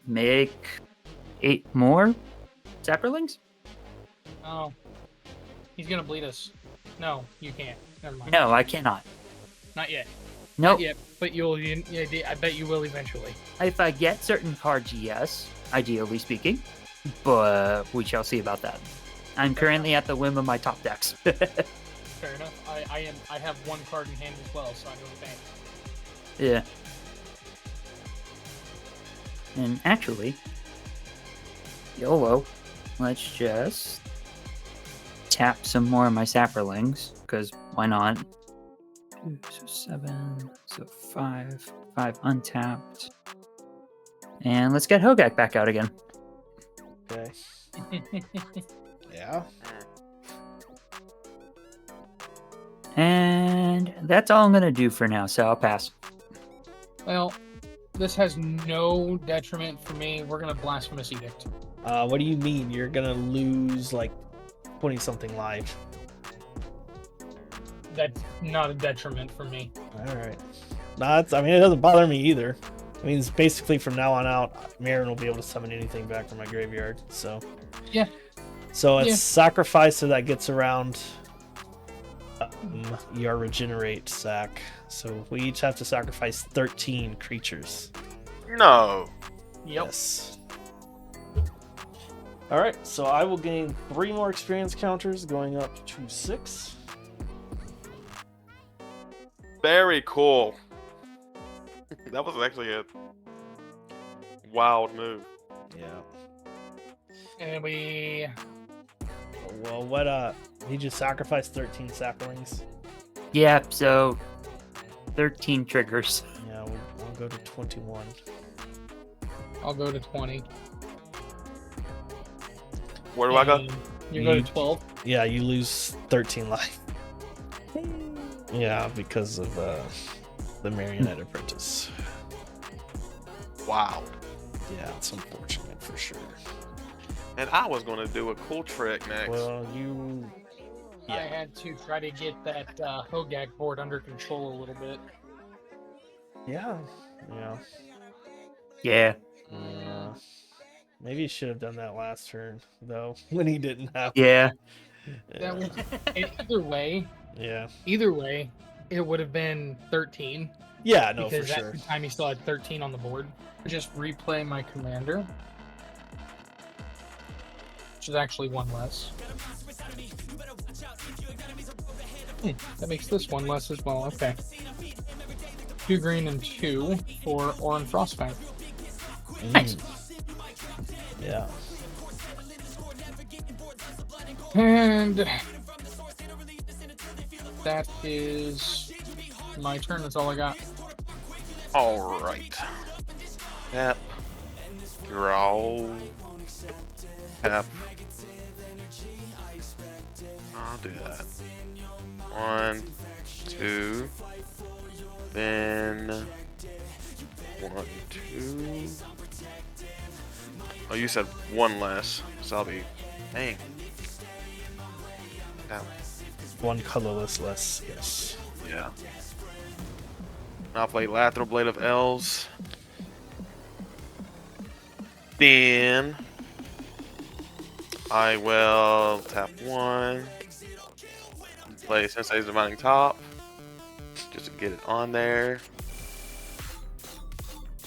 Make 8 more Sapperlings. Oh, he's gonna bleed us. No, you can't. Never mind. No, I cannot. Not yet. Nope. Not yet. But I bet you will eventually. If I get certain cards, yes, ideally speaking, but we shall see about that. I'm currently at the whim of my top decks. Fair enough. I have 1 card in hand as well, so I know the thing. Yeah. And actually, YOLO, let's just tap some more of my Sapperlings, because why not? 2, so 7, so 5, 5 untapped. And let's get Hogak back out again. Okay. Yeah. And that's all I'm going to do for now, so I'll pass. Well, this has no detriment for me. We're gonna Blasphemous Edict. What do you mean? You're gonna lose like 20 something life. That's not a detriment for me. All right. I mean, it doesn't bother me either. I mean, it's basically from now on out, Marin will be able to summon anything back from my graveyard. So Yeah. So it's Yeah. sacrifice, so that gets around your regenerate sack. So we each have to sacrifice 13 creatures. No. Yep. Yes. Alright, so I will gain 3 more experience counters, going up to 6. Very cool. That was actually a wild move. Yeah. And we Well, what, he just sacrificed 13 saplings. Yeah, so 13 triggers. Yeah, we'll go to 21. I'll go to 20. Where do I go? And you go to 12. Yeah, you lose 13 life. Yeah, because of the Marionette Apprentice. Wow. Yeah, it's unfortunate for sure. And I was gonna do a cool trick next. Well, you... I had to try to get that Hogak board under control a little bit. Yeah. Yeah. Yeah. Yeah. Maybe you should have done that last turn, though, when he didn't have... Yeah. That was, either way, it would have been 13. Yeah, no, for because sure. at the time he still had 13 on the board. Just replay my commander, which is actually one less. That makes this one less as well. Okay. 2 green and 2 for Orin Frostfang. Nice. Yeah. And that is my turn. That's all I got. All right. Tap. Draw. Tap. I'll do that. 1, 2. Then 1, 2. Oh, you said 1 less, so I'll be. Dang. That, 1 colorless less, yes. yeah. I'll play Lateral Blade of Elves. Then I will tap 1. Play Sensei's Divining Top. Just to get it on there.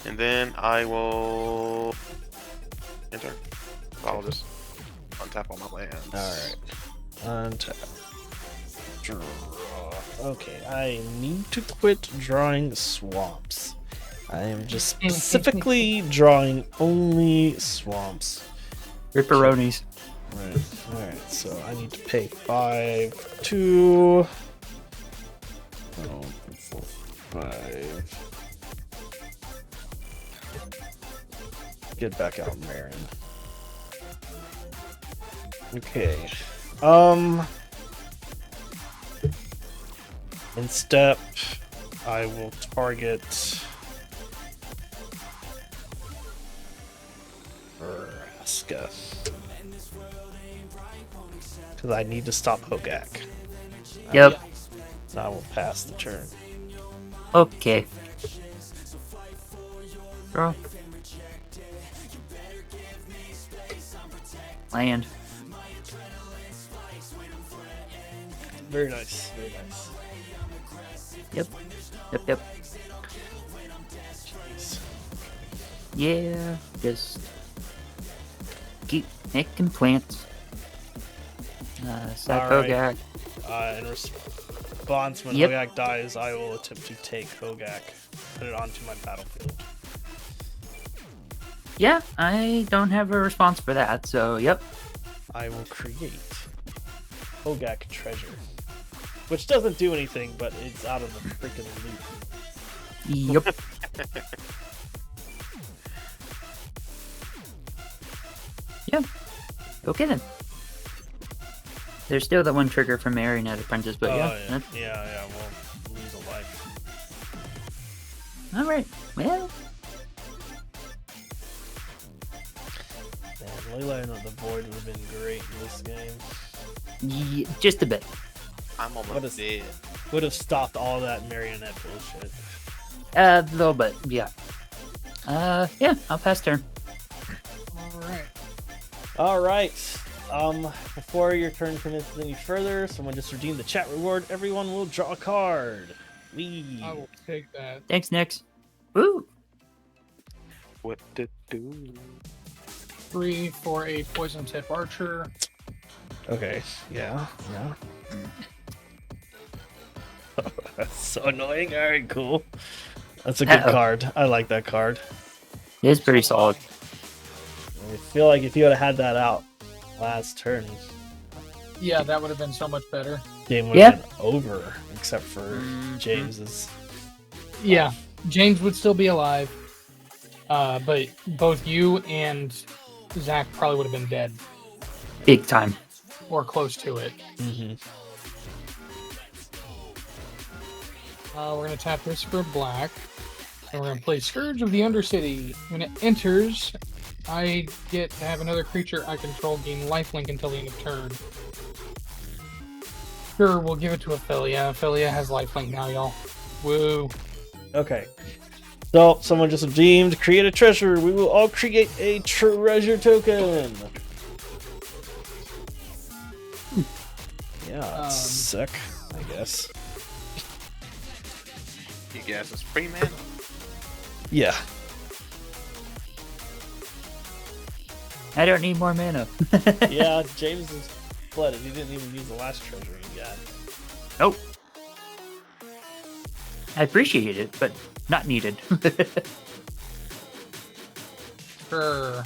And then I will enter. I'll just untap all my lands. Alright. Untap. Draw. Okay, I need to quit drawing swamps. I am just specifically drawing only swamps. Ripperonis. Right. Alright, so I need to pay 5, 2. 5. Get back out, Marin. Okay. In step, I will target Vraska. Because I need to stop Hogak. Yep. So I will pass the turn. Okay. Draw. Land. Very nice. Very nice. Yep. Yep. Jeez. Yeah. Just keep making plants. Sack Alright. Hogak. In response, when Yep. Hogak dies, I will attempt to take Hogak, put it onto my battlefield. Yeah, I don't have a response for that, so yep. I will create Hogak Treasure, which doesn't do anything, but it's out of the freaking loop. Yep. Yeah. Okay then. There's still that one trigger from Marionette Apprentice, but yeah. Yeah, we'll lose a life. Alright. Well, Man, Leela and the Void would have been great in this game. just a bit. I'm What almost is- dead. Would have stopped all that Marionette bullshit. A little bit, yeah. Yeah, I'll pass turn. All right. All right. Before your turn commences any further, someone just redeemed the chat reward. Everyone will draw a card. We. I will take that. Thanks, Nix. Woo! What to do? 3 for a poison tip archer. Okay. Yeah. That's so annoying. All right, cool. That's a good Uh-oh. card. I like that card. It is pretty solid. I feel like if you would have had that out last turn, Yeah, that would have been so much better. game would have Yeah. been over, except for James's. Yeah, James would still be alive, but both you and Zach probably would have been dead Big time. or close to it. Mm-hmm. We're going to tap this for black, and we're going to play Scourge of the Undercity. When it enters, I get to have another creature I control gain lifelink until the end of turn. Sure, we'll give it to Ophelia. Ophelia has lifelink now, y'all. Woo. Okay. So, someone just redeemed. Create a treasure. We will all create a treasure token. Yeah, that's sick, I guess. You guys is free man. Yeah. I don't need more mana. Yeah, James is flooded. He didn't even use the last treasure he got. Nope. I appreciate it, but not needed. Sure.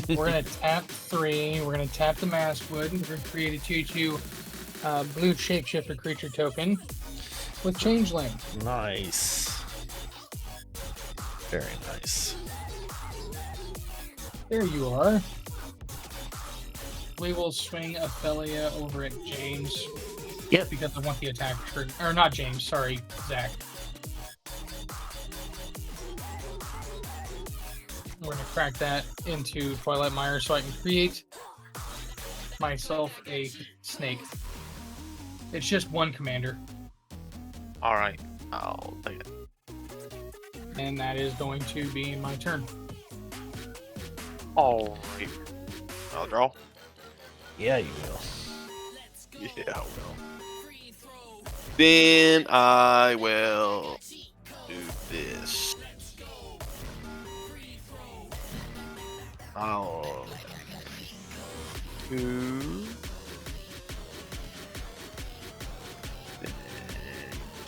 We're going to tap 3. We're going to tap the Maskwood. We're going to create a 2/2 blue shapeshifter creature token with Changeling. Nice. Very nice. There you are. We will swing Ophelia over at James. Yep. Because I want the attack trigger. Or not James, sorry, Zach. We're going to crack that into Twilight Mire so I can create myself a snake. It's just one commander, All right, I'll take it. and that is going to be my turn. Oh, I'll draw. Yeah, you will. Yeah, I will. Then I will do this. I'll two.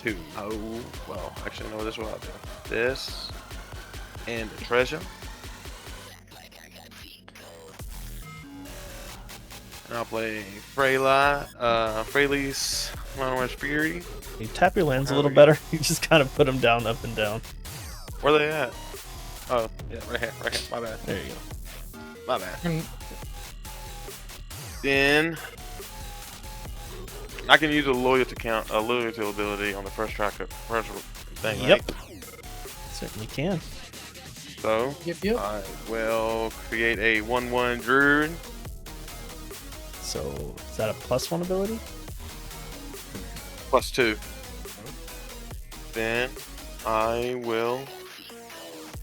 Two. Oh, well, actually, no, this is what I'll do. This and the treasure. And I'll play Freyle's Lion's Fury. You tap your lands a little Okay. better. You just kind of put them down, up and down. Where they at? Oh, yeah, right here, right here. My bad. There you go. My bad. And Then I can use a loyalty ability on the first thing. Yep. Right? Certainly can. So yep. I will create a 1/1 druid. So, is that a +1 ability? +2. Then I will.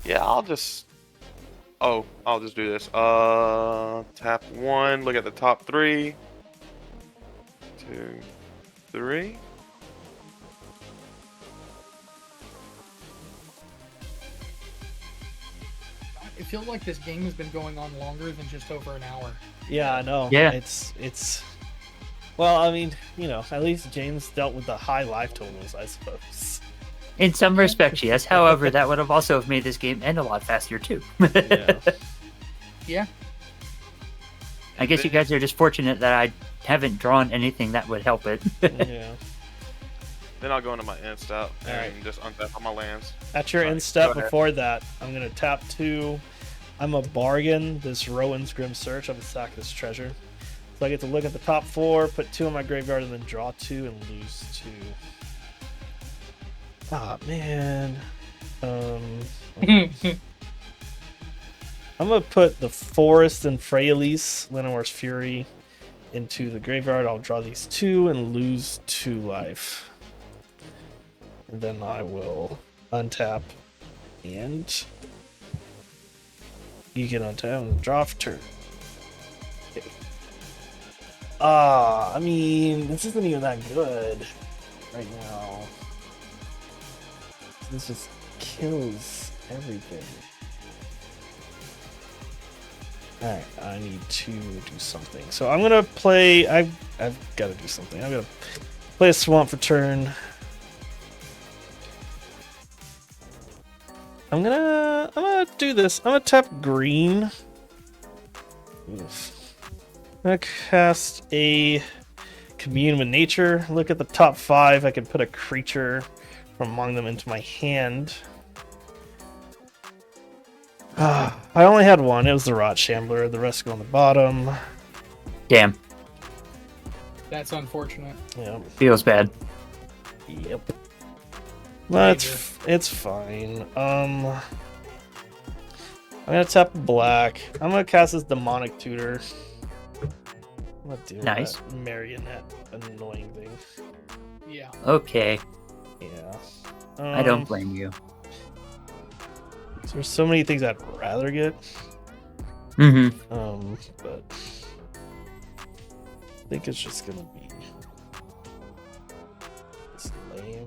Yeah, I'll just do this. Tap 1. Look at the top 3. 2, 3. It feels like this game has been going on longer than just over an hour. Yeah, I know. Yeah. It's. Well, I mean, you know, at least James dealt with the high life totals, I suppose. In some respects, yes. However, that would have also made this game end a lot faster too. Yeah. Yeah. I guess you guys are just fortunate that I haven't drawn anything that would help it. Yeah. Then I'll go into my end step and Alright. just untap all my lands. At your Sorry, end step go ahead. before that, I'm gonna tap 2. I'm a bargain this Rowan's Grim Search. I'm gonna sack this treasure. So I get to look at the top 4, put 2 in my graveyard, and then draw 2 and lose 2. Ah, man. I'm gonna put the Forest and Freyle's Lenore's Fury into the graveyard. I'll draw these 2 and lose 2 life. And then I will untap and you can untap and draw for turn. Okay. I mean, this isn't even that good right now. This just kills everything. Alright, I need to do something. So I'm gonna play. I've got to do something. I'm gonna play a swamp for turn. I'm gonna do this. I'm gonna tap green. Oof. I'm gonna cast a Commune with Nature. Look at the top 5. I can put a creature from among them into my hand. I only had one. It was the Rot Shambler. The rest go on the bottom. Damn. That's unfortunate. Yep. Feels bad. Yep. But it's fine. I'm gonna tap black. I'm gonna cast this Demonic Tutor. I'm gonna deal Nice. with that marionette annoying thing. Yeah. Okay. Yeah. I don't blame you. So there's so many things I'd rather get. Mm-hmm. But I think it's just gonna be it's lame.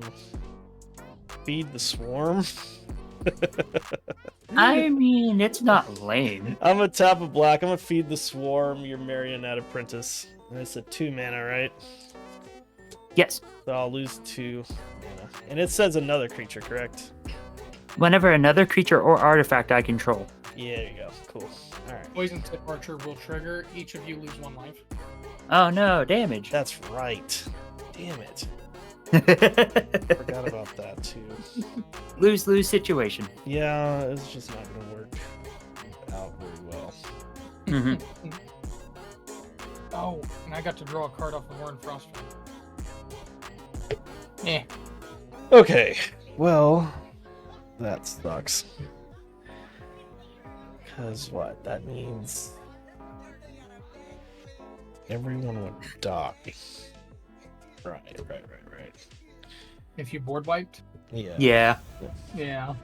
Feed the swarm. I mean, it's not lame. I'm gonna tap a black. I'm gonna feed the swarm your marionette apprentice. And it's a 2 mana, right? Yes. So I'll lose 2 mana. And it says another creature, correct? Whenever another creature or artifact I control. Yeah, there you go. Cool. Alright. Poison Tip Archer will trigger. Each of you lose 1 life. Oh no, damage. That's right. Damn it. Forgot about that too. Lose-lose situation. Yeah, it's just not gonna work out very well. Mm-hmm. Oh, and I got to draw a card off the Warren Frostfang. Eh. Okay. Well, that sucks. Because what? That means everyone would die. Right. If you board wiped? Yeah. Yeah. Yeah.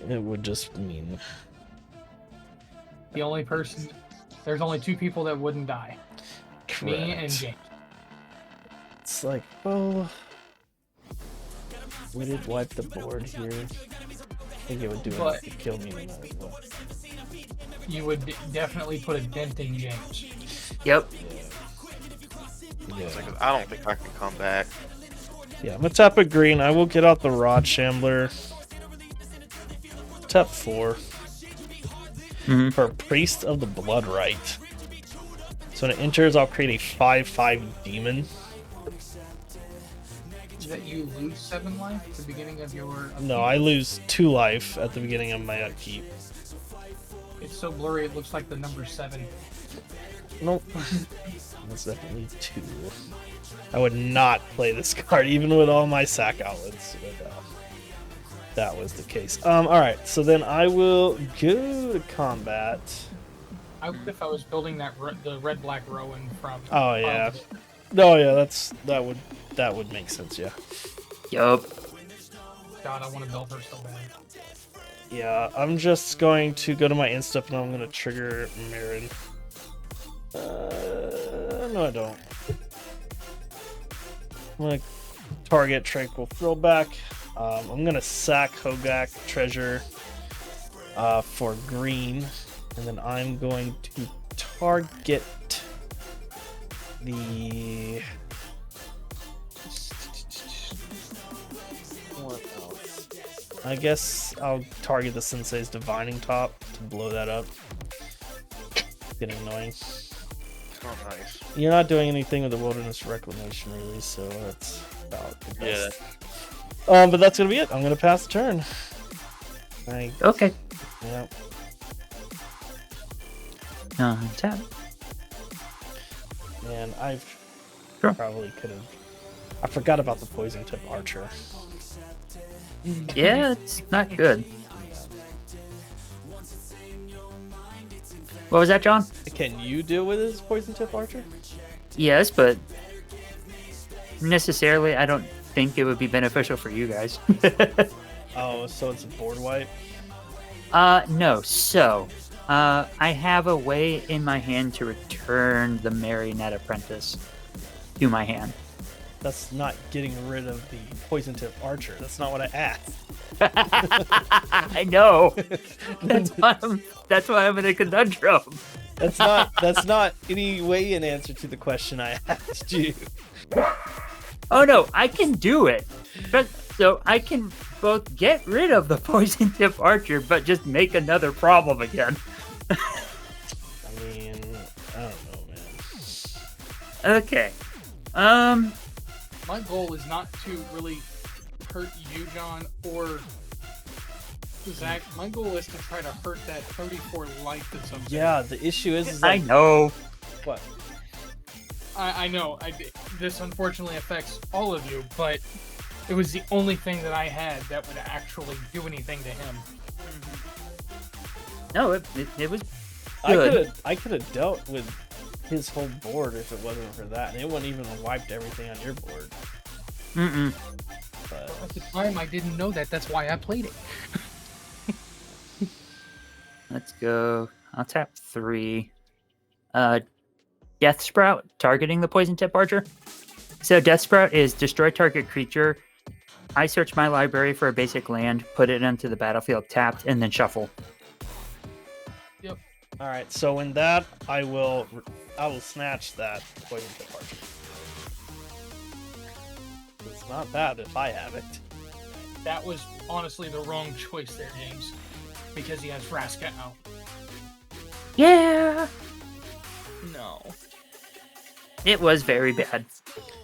It would just mean The only person... There's only 2 people that wouldn't die. Me and correct. James. It's like, oh, we did wipe the board here. I think it would do enough to kill me no matter what. You would definitely put a dent in James. Yep. Yeah. I don't think I can come back. Yeah, I'm gonna tap a green. I will get out the Rod Shambler. Tap 4 Mm-hmm. for Priest of the Bloodright. So when it enters, I'll create a 5/5 demon. That you lose 7 life at the beginning of your upkeep? No, I lose 2 life at the beginning of my upkeep. It's so blurry it looks like the number 7. Nope. That's definitely 2. I would not play this card, even with all my sack outlets. But, that was the case. Alright, so then I will go to combat. I would if I was building the red-black Rowan from... Oh, yeah. Oh, yeah, that would make sense, yeah. Yup. God, I want to build her so bad. Yeah, I'm just going to go to my end step and I'm going to trigger Marin. No, I don't. I'm going to target Tranquil Throwback. I'm going to sack Hogak Treasure for green. And then I'm going to target the... What else? I guess I'll target the Sensei's Divining Top to blow that up. Getting annoying. Oh, nice. You're not doing anything with the Wilderness Reclamation, really, so that's about the best. Yeah. But that's gonna be it. I'm gonna pass the turn. Okay. Yeah. Tap. And I've Sure. probably could have. I forgot about the Poison Tip Archer. Yeah, it's not good. What was that, John? Can you deal with his Poison Tip Archer? Yes, but necessarily, I don't think it would be beneficial for you guys. Oh, so it's a board wipe? No. So, I have a way in my hand to return the Marionette Apprentice. to my hand. That's not getting rid of the poison tip archer. That's not what I asked. I know. That's why I'm in a conundrum. That's not any way an answer to the question I asked you. Oh no, I can do it. But so I can both get rid of the poison tip archer, but just make another problem again. I mean, I don't know, man. Okay. My goal is not to really hurt you, John, or Zach. My goal is to try to hurt that 34 life that's up there. Yeah, the issue is I that, know. what? I know. This unfortunately affects all of you, but it was the only thing that I had that would actually do anything to him. No, it was good. I could have dealt with his whole board if it wasn't for that, and it wouldn't even have wiped everything on your board. Mm-mm. But At the time, I didn't know that. That's why I played it. Let's go. I'll tap 3. Death Sprout, targeting the poison tip archer. So Death Sprout is destroy target creature. I search my library for a basic land, put it into the battlefield tapped, and then shuffle. all right, so in that, I will snatch that poison tip archer. It's not bad if I have it. That was honestly the wrong choice there, James, because he has Vraska out. Yeah, No, it was very bad.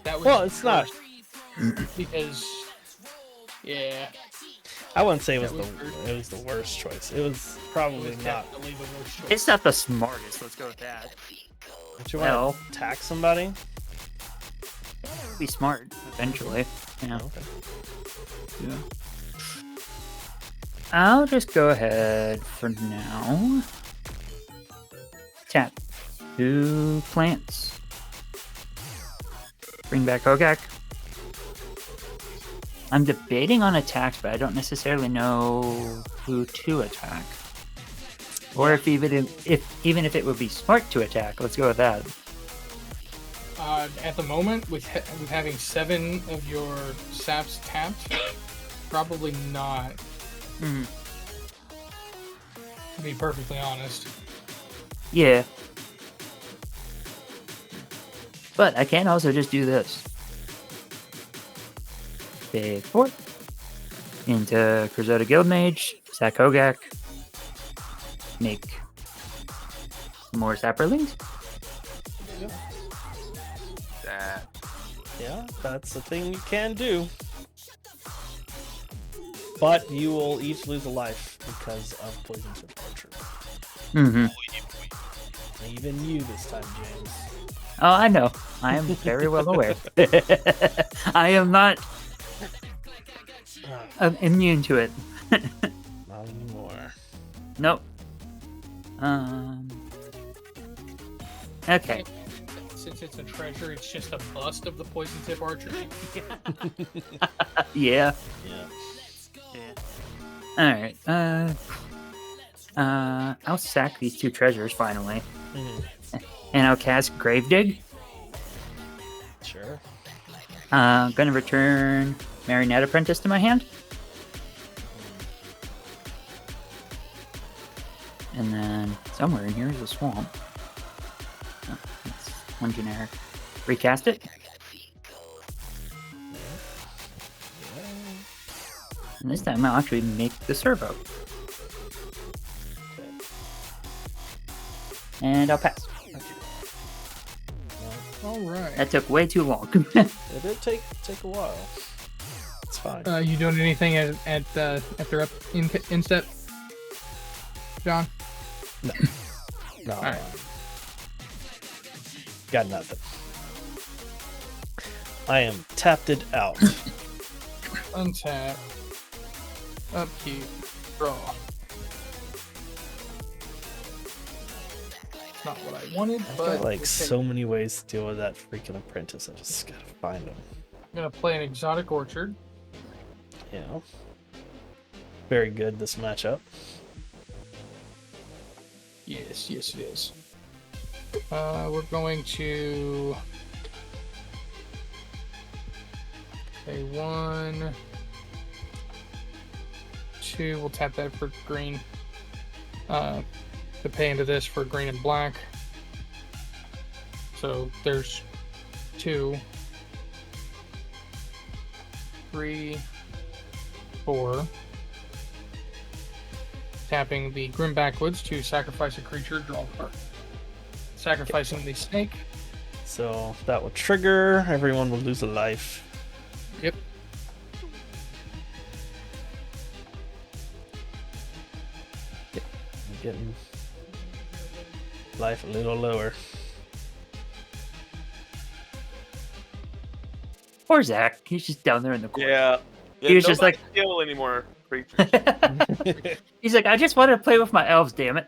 that was Well, it's not. because yeah, I wouldn't say it was That was it was the worst choice. It was probably it was not. definitely the worst choice. It's not the smartest. Let's go with that. Don't you want No. to attack somebody? Be smart eventually. Yeah. Okay. Yeah. I'll just go ahead for now. Tap 2 plants. Bring back Hogak. I'm debating on attacks, but I don't necessarily know who to attack. Or if even if it would be smart to attack. Let's go with that. At the moment, with having 7 of your saps tapped, probably not. Mhm. To be perfectly honest. Yeah. But I can also just do this. Big 4. Into Cruzota Guildmage. Sack Hogak. Make more Sapperlings. That. Yeah, that's a thing you can do. But you will each lose a life because of poison tip archer. Mm-hmm. Even you this time, James. Oh, I know. I am very well aware. I am not immune to it. Not anymore. Nope. Okay. Since it's a treasure, it's just a bust of the poison tip archer. Yeah. Yeah. Alright. I'll sack these 2 treasures finally. Mhm. And I'll cast Gravedig. Sure. Gonna return Marionette Apprentice to my hand. And then somewhere in here is a swamp. Oh, that's one generic. Recast it. And this time I'll actually make the servo. And I'll pass. All right. That took way too long. It did take a while. It's fine. You doing anything at after up instep, John? No. Alright. Got nothing. I am tapped it out. Untap. Upkeep. Draw. Not what I wanted, I've but got like okay. so many ways to deal with that freaking apprentice. I just gotta find them. I'm gonna play an exotic orchard. You know. Very good this matchup. Yes, it is. We're going to Okay, 1, 2. We'll tap that for green. To pay into this for green and black. So there's 2, 3, 4. Tapping the Grim Backwoods to sacrifice a creature, draw a card. Sacrificing the snake. So that will trigger. Everyone will lose a life. Yep. I'm getting life a little lower. Poor Zach. He's just down there in the corner. Yeah. He was just nobody like- kill any more creatures. He's like, I just want to play with my elves, damn it.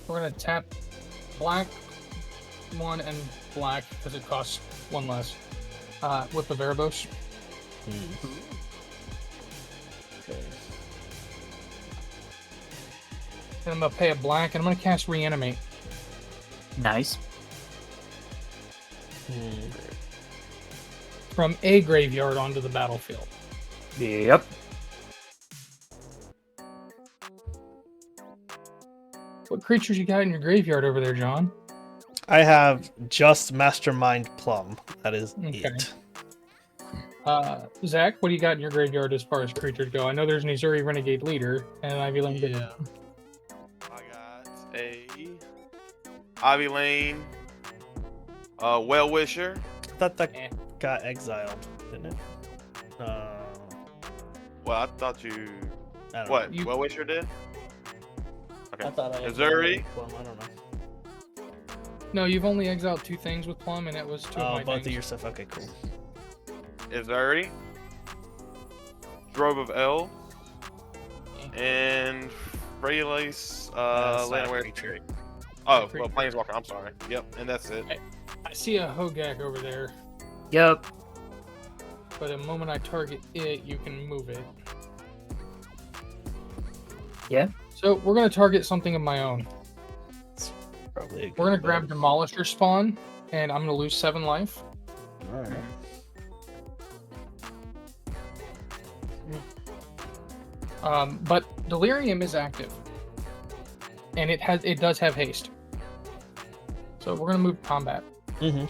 We're gonna tap black 1 and black because it costs 1 less. Whip of Erebos. Okay. And I'm gonna pay a black and I'm gonna cast Reanimate. Nice. From a graveyard onto the battlefield. Yep. What creatures you got in your graveyard over there, John? I have just Mastermind Plum. That is Okay. it. Zach, what do you got in your graveyard as far as creatures go? I know there's an Azuri Renegade Leader and an Ivy Lane. Yeah. I got a Ivy Lane, Well Wisher. I thought that got exiled, didn't it? Well, I thought you. I don't What? know. You- Well Wisher did? Okay. I thought I Missouri? Plum. I don't know. No, you've only exiled 2 things with Plum, and that was 2 of Oh, my both things. of your stuff. Okay, cool. Missouri, Drove of L, and Freylace, Landwear. creature. Oh, Creature. well, Planeswalker. I'm sorry. Yep, and that's it. I see a Hogak over there, Yep. but the moment I target it, you can move it. Yeah. So we're gonna target something of my own. Probably. A We're gonna good grab bet. Demolisher Spawn, and I'm gonna lose 7 life. All right. But Delirium is active, and it does have haste. So we're gonna move combat. Mm-hmm.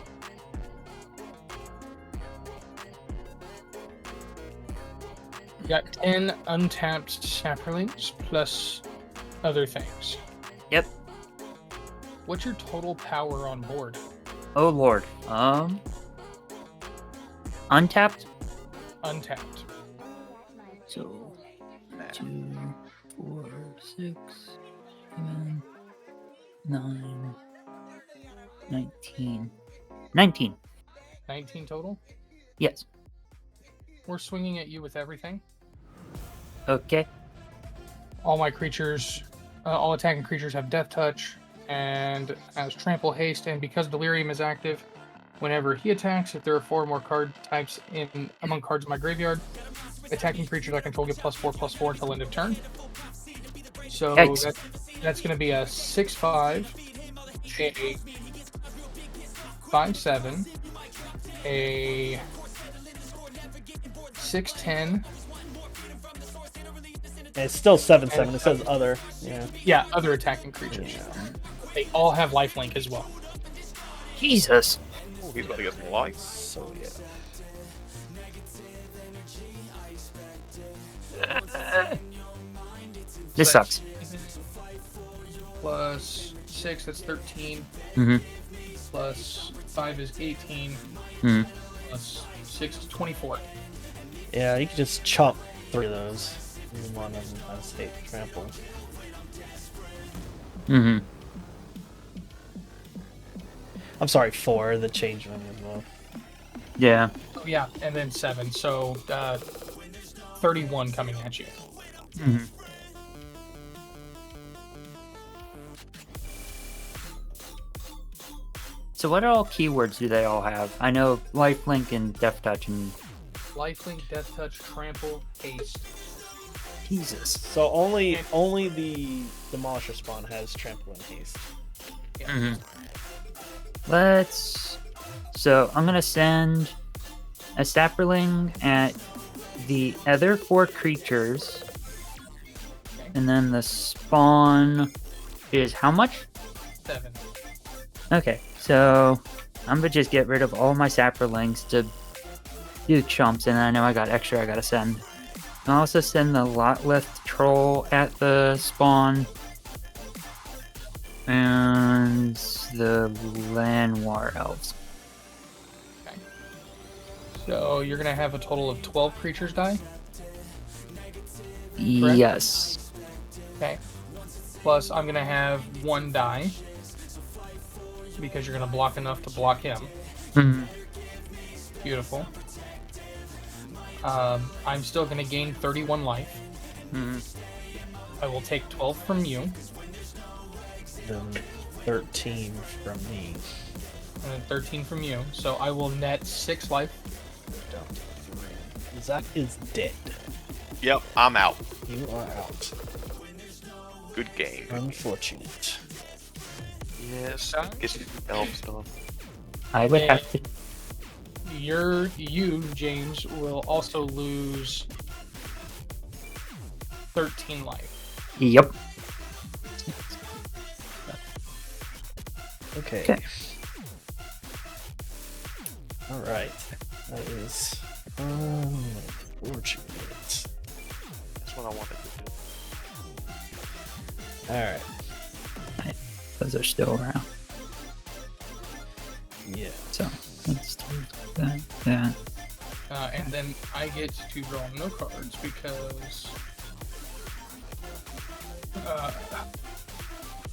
You got 10 untapped Saprolings plus other things. Yep. What's your total power on board? Oh lord. Untapped. Untapped. So 2, 4, 6, 7, 9, 19. 19. 19 total. Yes. We're swinging at you with everything. Okay. All my creatures, all attacking creatures have Death Touch and has Trample Haste. And because Delirium is active, whenever he attacks, if there are 4 more card types among cards in my graveyard, attacking creatures I control get +4/+4 until end of turn. So Yikes. that's going to be a 6/5, a 5/7, a 6/10. And it's still 7/7. It says other. Yeah. Yeah, other attacking creatures. They all have lifelink as well. Jesus. Ooh, he's about to get some lights. So yeah. This sucks. Plus 6, that's 13. Mm-hmm. Plus 5 is 18. Hmm. Plus 6 is 24. Yeah, you can just chomp 3 of those. And one of them has state trample. Mm-hmm. I'm sorry, 4. The change one as well. Yeah. Oh, yeah, and then 7. So 31 coming at you. Mm-hmm. So what all keywords do they all have? I know lifelink and death touch and Lifelink, Death Touch, Trample, Haste. Jesus. So only the Demolisher spawn has trample and haste. Yeah. Mm-hmm. So I'm gonna send a sapperling at the other 4 creatures, and then the spawn is how much? 7. Okay, so I'm gonna just get rid of all my sapperlings to do chumps, and I know I got extra I gotta send. I'll also send the Lotleth troll at the spawn, and the Llanowar elves. Okay. So you're gonna have a total of 12 creatures die. Correct? Yes. Okay. Plus, I'm gonna have 1 die because you're gonna block enough to block him. Mhm. Beautiful. I'm still gonna gain 31 life. Mhm. I will take 12 from you, Then 13 from me. and then 13 from you. So I will net 6 life. Down to 3. Zach is dead. Yep, I'm out. You are out. Good game. Unfortunate. Yes. Get your elf stuff. I would Yeah. have to. You, James, will also lose 13 life. Yep. Okay. Okay. All right. That is unfortunate. That's what I wanted to do. All right. Those are still around. Yeah. So let's do that. And then I get to draw no cards because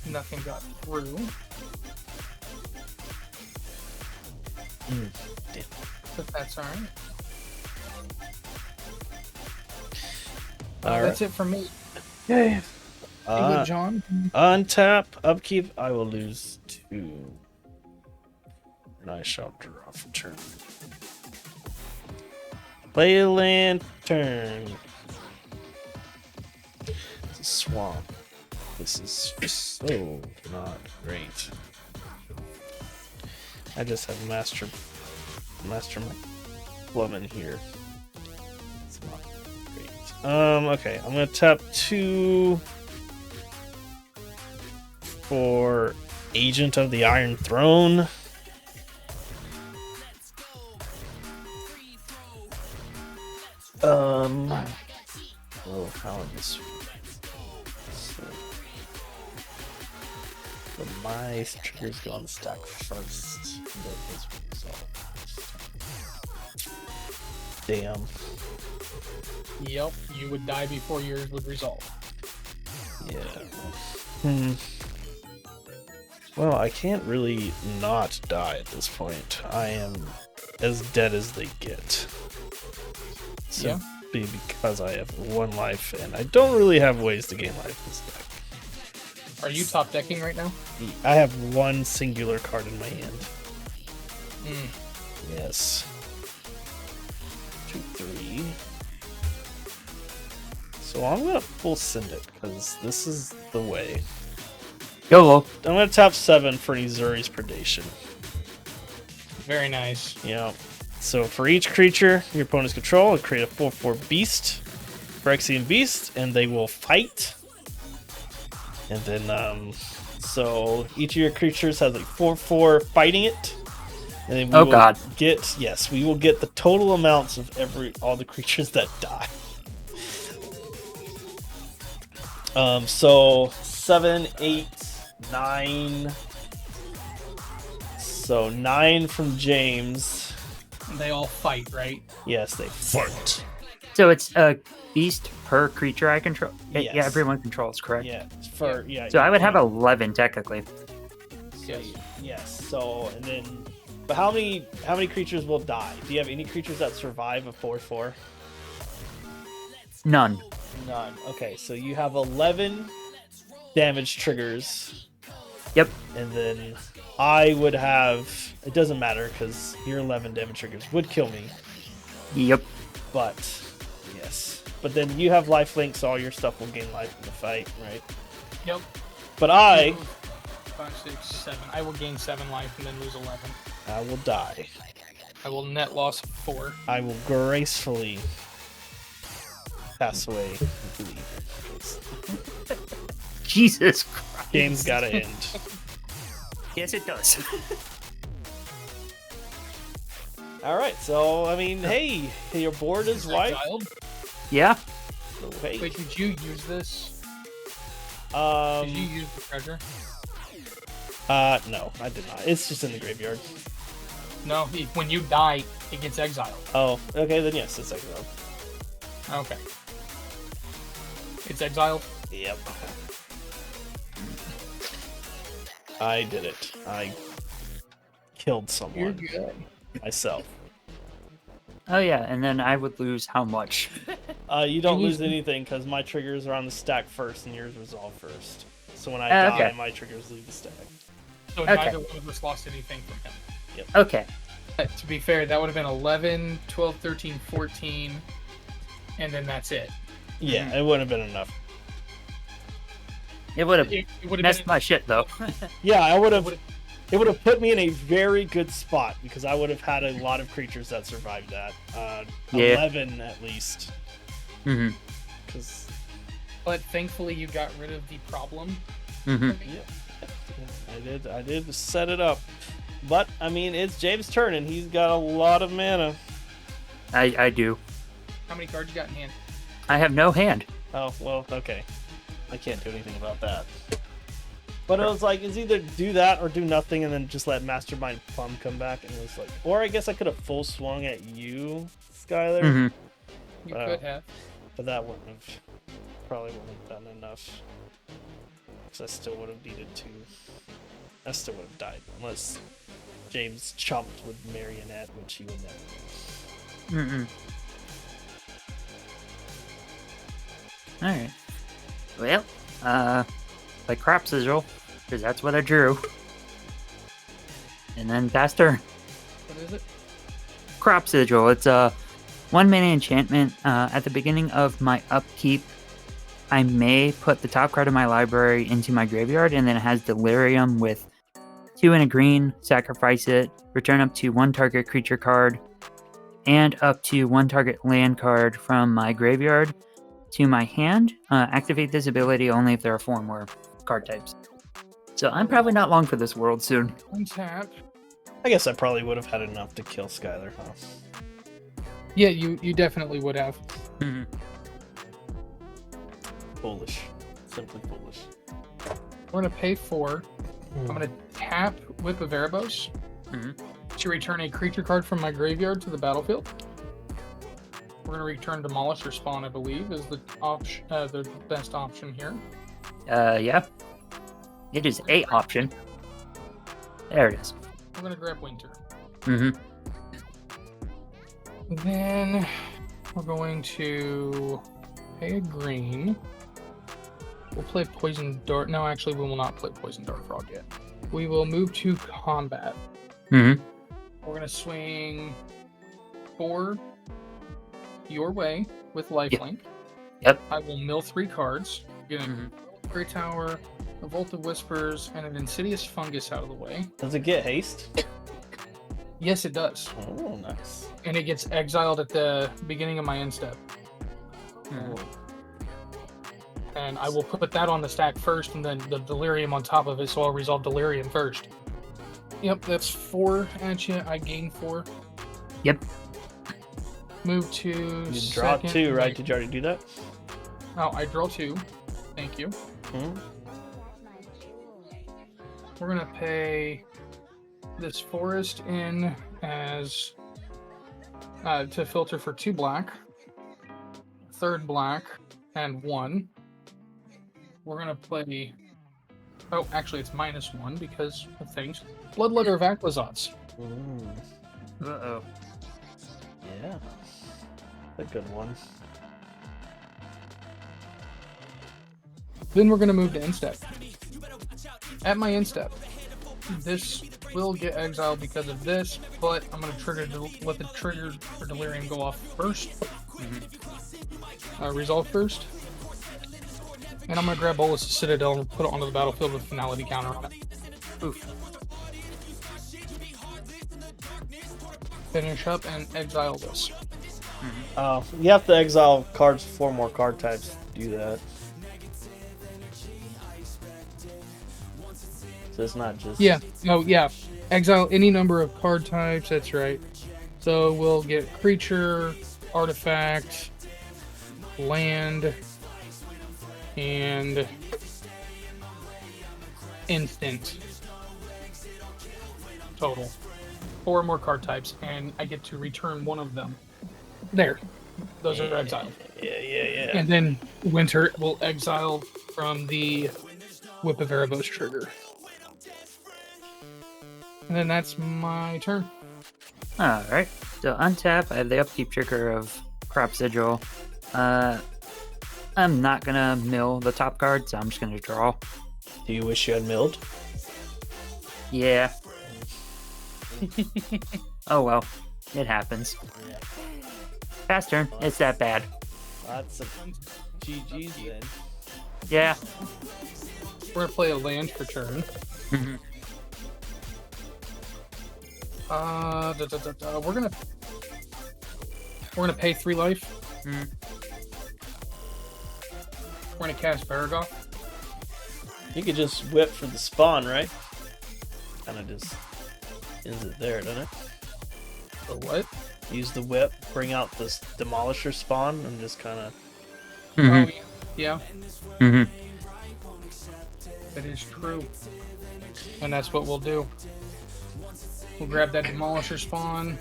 nothing got through. Damn. But that's alright. All That's right. it for me. Okay. Hey, good, John. Untap, upkeep, I will lose 2. And I shall draw for turn. Play a lantern. It's a swamp. This is so not great. I just have Master Plummin here. It's not great. Okay, I'm gonna tap 2 for Agent of the Iron Throne. Oh, how this. So my triggers go on the stack first. Then his resolve. Damn. Yep, you would die before yours would resolve. Yeah. Well, I can't really not die at this point. I am as dead as they get. Yeah. Simply because I have 1 life and I don't really have ways to gain life this deck. Are you top decking right now? I have 1 singular card in my hand. Hmm. Yes. 2, 3. So I'm gonna full send it because this is the way. YOLO. I'm gonna tap 7 for Izuri's Predation. Very nice. Yeah. So for each creature your opponents control, create a 4/4 beast, Phyrexian beast, and they will fight. And then so each of your creatures has like 4/4 fighting it. And then we Oh, will God. we will get the total amounts of all the creatures that die. So 7, 8, 9. So 9 from James. They all fight, right? Yes, they fight. So it's a beast per creature I control. Yeah, Yes. everyone controls, correct? Yeah, So I would have 11 technically. Yes. Yes. So and then, but how many creatures will die? Do you have any creatures that survive a 4/4? None. None. Okay, so you have 11 damage triggers, Yep. and then I would have. It doesn't matter because your 11 damage triggers would kill me. Yep. But yes, but then you have lifelink, so all your stuff will gain life in the fight, right? Yep. But I 5, 6, 7. I will gain 7 life and then lose 11. I will die. I will net loss 4. I will gracefully pass away and leave. Jesus Christ. Game's gotta end. Yes, it does. All right, so I mean, hey, your board is white. Exiled? Yeah. So, hey, Wait, did you use this? um, Did you use the treasure? no, I did not. It's just in the graveyard. No, when you die, it gets exiled. Oh, okay, then yes, it's exiled. Okay. It's exiled? Yep. I did it. I killed You're someone good. myself. Oh yeah, and then I would lose how much? You don't You lose lose- anything because my triggers are on the stack first and yours resolve first. So when I die, Okay. my triggers leave the stack. So Okay. neither one of us lost anything from him. Okay. To be fair, that would have been 11, 12, 13, 14, and then that's it. Yeah, Mhm. it wouldn't have been enough. It would have It would have messed been. my shit though. Yeah, I would have. would've- It would have put me in a very good spot because I would have had a lot of creatures that survived that. Yeah. 11 at least. hmm Because But thankfully, you got rid of the problem. hmm I did set it up. But I mean, it's James' turn and he's got a lot of mana. I do. How many cards you got in hand? I have no hand. Oh well, okay. I can't do anything about that. But it was like, it's either do that or do nothing and then just let Mastermind Plum come back. And it was like, or I guess I could have full swung at you, Skylar. hmm You Wow. could have. But that wouldn't have, probably wouldn't have done enough. Because I still would have needed to, I still would have died. Unless James chomped with Marionette, which he would never do. Mm-mm. Alright. Well, like crop sigil, because that's what I drew. And then pass turn. What is it? Crop sigil. It's a 1-mana enchantment. At the beginning of my upkeep, I may put the top card of my library into my graveyard, and then it has Delirium with 2 and a green, sacrifice it, return up to 1 target creature card, and up to 1 target land card from my graveyard to my hand. Activate this ability only if there are 4 more card types. So I'm probably not long for this world soon. Untap. I guess I probably would have had enough to kill Skylar, huh? Yeah, you definitely would have. Mhm. Foolish. Simply foolish. We're gonna pay 4. I'm gonna tap Whip of Erebos Mhm. to return a creature card from my graveyard to the battlefield. We're gonna return Demolish or Spawn, I believe, is the option, the best option here. Yeah. It is a option. There it is. We're gonna grab Winter. Mm-hmm. Then we're going to pay a green. We'll play Poison Dart. No, actually, we will not play Poison Dart Frog yet. We will move to combat. Mm-hmm. We're gonna swing 4 your way with lifelink. Yep. I will mill 3 cards. Get a Mhm. Grey Tower, a Vault of Whispers, and an Insidious Fungus out of the way. Does it get haste? Yes, it does. Oh, nice. And it gets exiled at the beginning of my end step. Mhm. And I will put that on the stack first and then the Delirium on top of it, so I'll resolve Delirium first. Yep, that's 4 at you. I gain 4. Yep. Move to You draw second. 2, right? Wait. Did you already do that? Oh, I draw 2. Thank you. Hmm? We're gonna pay this forest in as to filter for 2 black, 3rd black, and 1. We're gonna play. Oh, actually, it's -1 because of things. Bloodletter of Aquazats. Uh-oh. Yeah. A good one. Then we're gonna move to instep. At my instep, this will get exiled because of this, but I'm gonna let the trigger for Delirium go off first. Resolve first. And I'm gonna grab Bolus' Citadel and put it onto the battlefield with Finality counter on it. Oof. Finish up and exile this. You have to exile cards, 4 more card types to do that. So it's not just... Yeah. Oh, yeah. Exile any number of card types. That's right. So we'll get creature, artifact, land, and instant. Total. 4 more card types, and I get to return one of them. There. Those are exiled. Yeah. And then Winter will exile from the Whip of Erebos trigger. And then that's my turn. Alright, so untap, I have the upkeep trigger of Crop Sigil. I'm not gonna mill the top card, so I'm just gonna draw. Do you wish you had milled? Yeah. Oh well, it happens. Pass turn, it's that bad. Lots of GG's then. Yeah. We're gonna play a land for turn. Mhm. We're gonna pay 3 life. Mhm. We're gonna cast Baragoth. You could just whip for the spawn, right? Kind of just ends it there, doesn't it? The what? Use the whip, bring out this Demolisher spawn, and just kind of... Mhm. Oh, yeah. Mhm. That is true. And that's what we'll do. We'll grab that Demolisher spawn.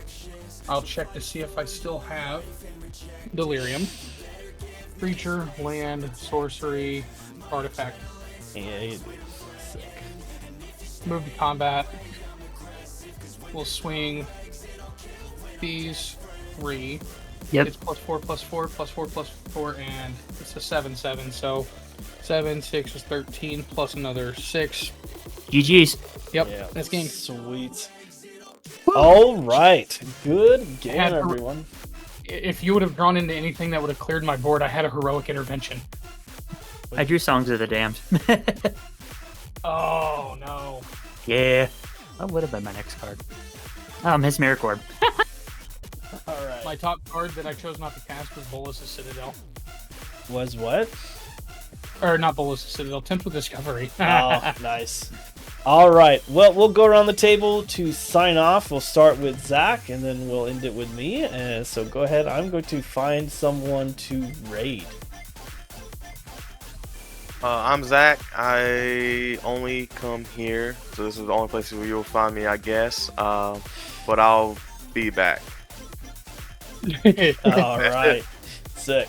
I'll check to see if I still have Delirium. Creature, land, sorcery, artifact. Yeah, you do. Sick. Move to combat. We'll swing these 3. Yep. It's +4, and it's a 7/7. So 7, 6 is 13, plus another 6. GG's. Yep, Yeah, that's game. Sweet. All right. Good game, Had to- everyone. If you would have drawn into anything that would have cleared my board, I had a heroic intervention. I drew Songs of the Damned. Oh no. Yeah. That would have been my next card. His Miracor. All right. My top card that I chose not to cast was Bolus' Citadel. Was what? Or not Bolus' Citadel, Temple Discovery. Oh, nice. All right. Well, we'll go around the table to sign off. We'll start with Zach, and then we'll end it with me. So go ahead. I'm going to find someone to raid. I'm Zach. I only come here, so this is the only place where you'll find me, I guess. But I'll be back. All right. Sick.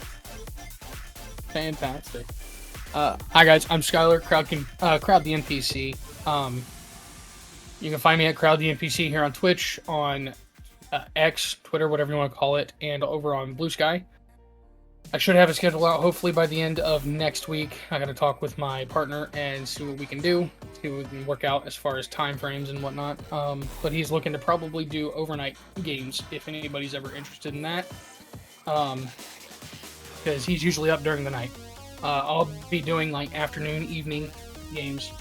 Fantastic. Hi guys, I'm Skylar, Crowd the NPC. You can find me at Crowd the NPC here on Twitch, on X, Twitter, whatever you want to call it, and over on Blue Sky. I should have a schedule out hopefully by the end of next week. I got to talk with my partner and see what we can do, see what we can work out as far as time frames and whatnot. But he's looking to probably do overnight games if anybody's ever interested in that, because he's usually up during the night. I'll be doing like afternoon, evening games,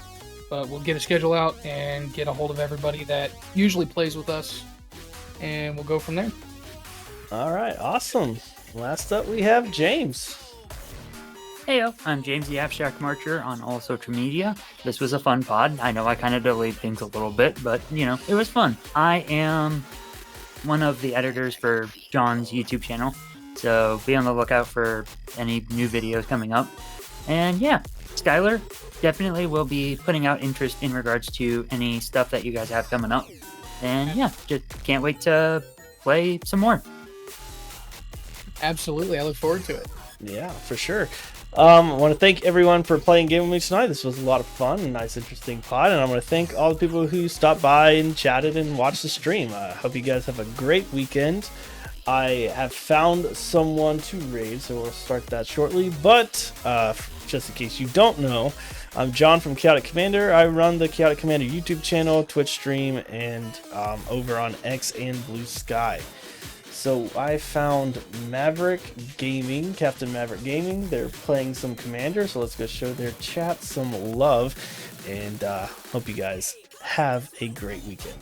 but we'll get a schedule out and get a hold of everybody that usually plays with us, and we'll go from there. All right. Awesome. Last up, we have James. Heyo, I'm James the Abstract Marcher on all social media. This was a fun pod. I know I kind of delayed things a little bit, but, you know, it was fun. I am one of the editors for John's YouTube channel, so be on the lookout for any new videos coming up. And yeah, Skylar definitely will be putting out interest in regards to any stuff that you guys have coming up. And yeah, just can't wait to play some more. Absolutely, I look forward to it. Yeah, for sure. I want to thank everyone for playing game with me tonight. This was a lot of fun, a nice, interesting pod, and I want to thank all the people who stopped by and chatted and watched the stream. I hope you guys have a great weekend. I have found someone to raid, so we'll start that shortly. But just in case you don't know, I'm John from Chaotic Commander. I run the Chaotic Commander YouTube channel, Twitch stream, and over on X and Blue Sky. So I found Maverick Gaming, Captain Maverick Gaming. They're playing some Commander, so let's go show their chat some love. And hope you guys have a great weekend.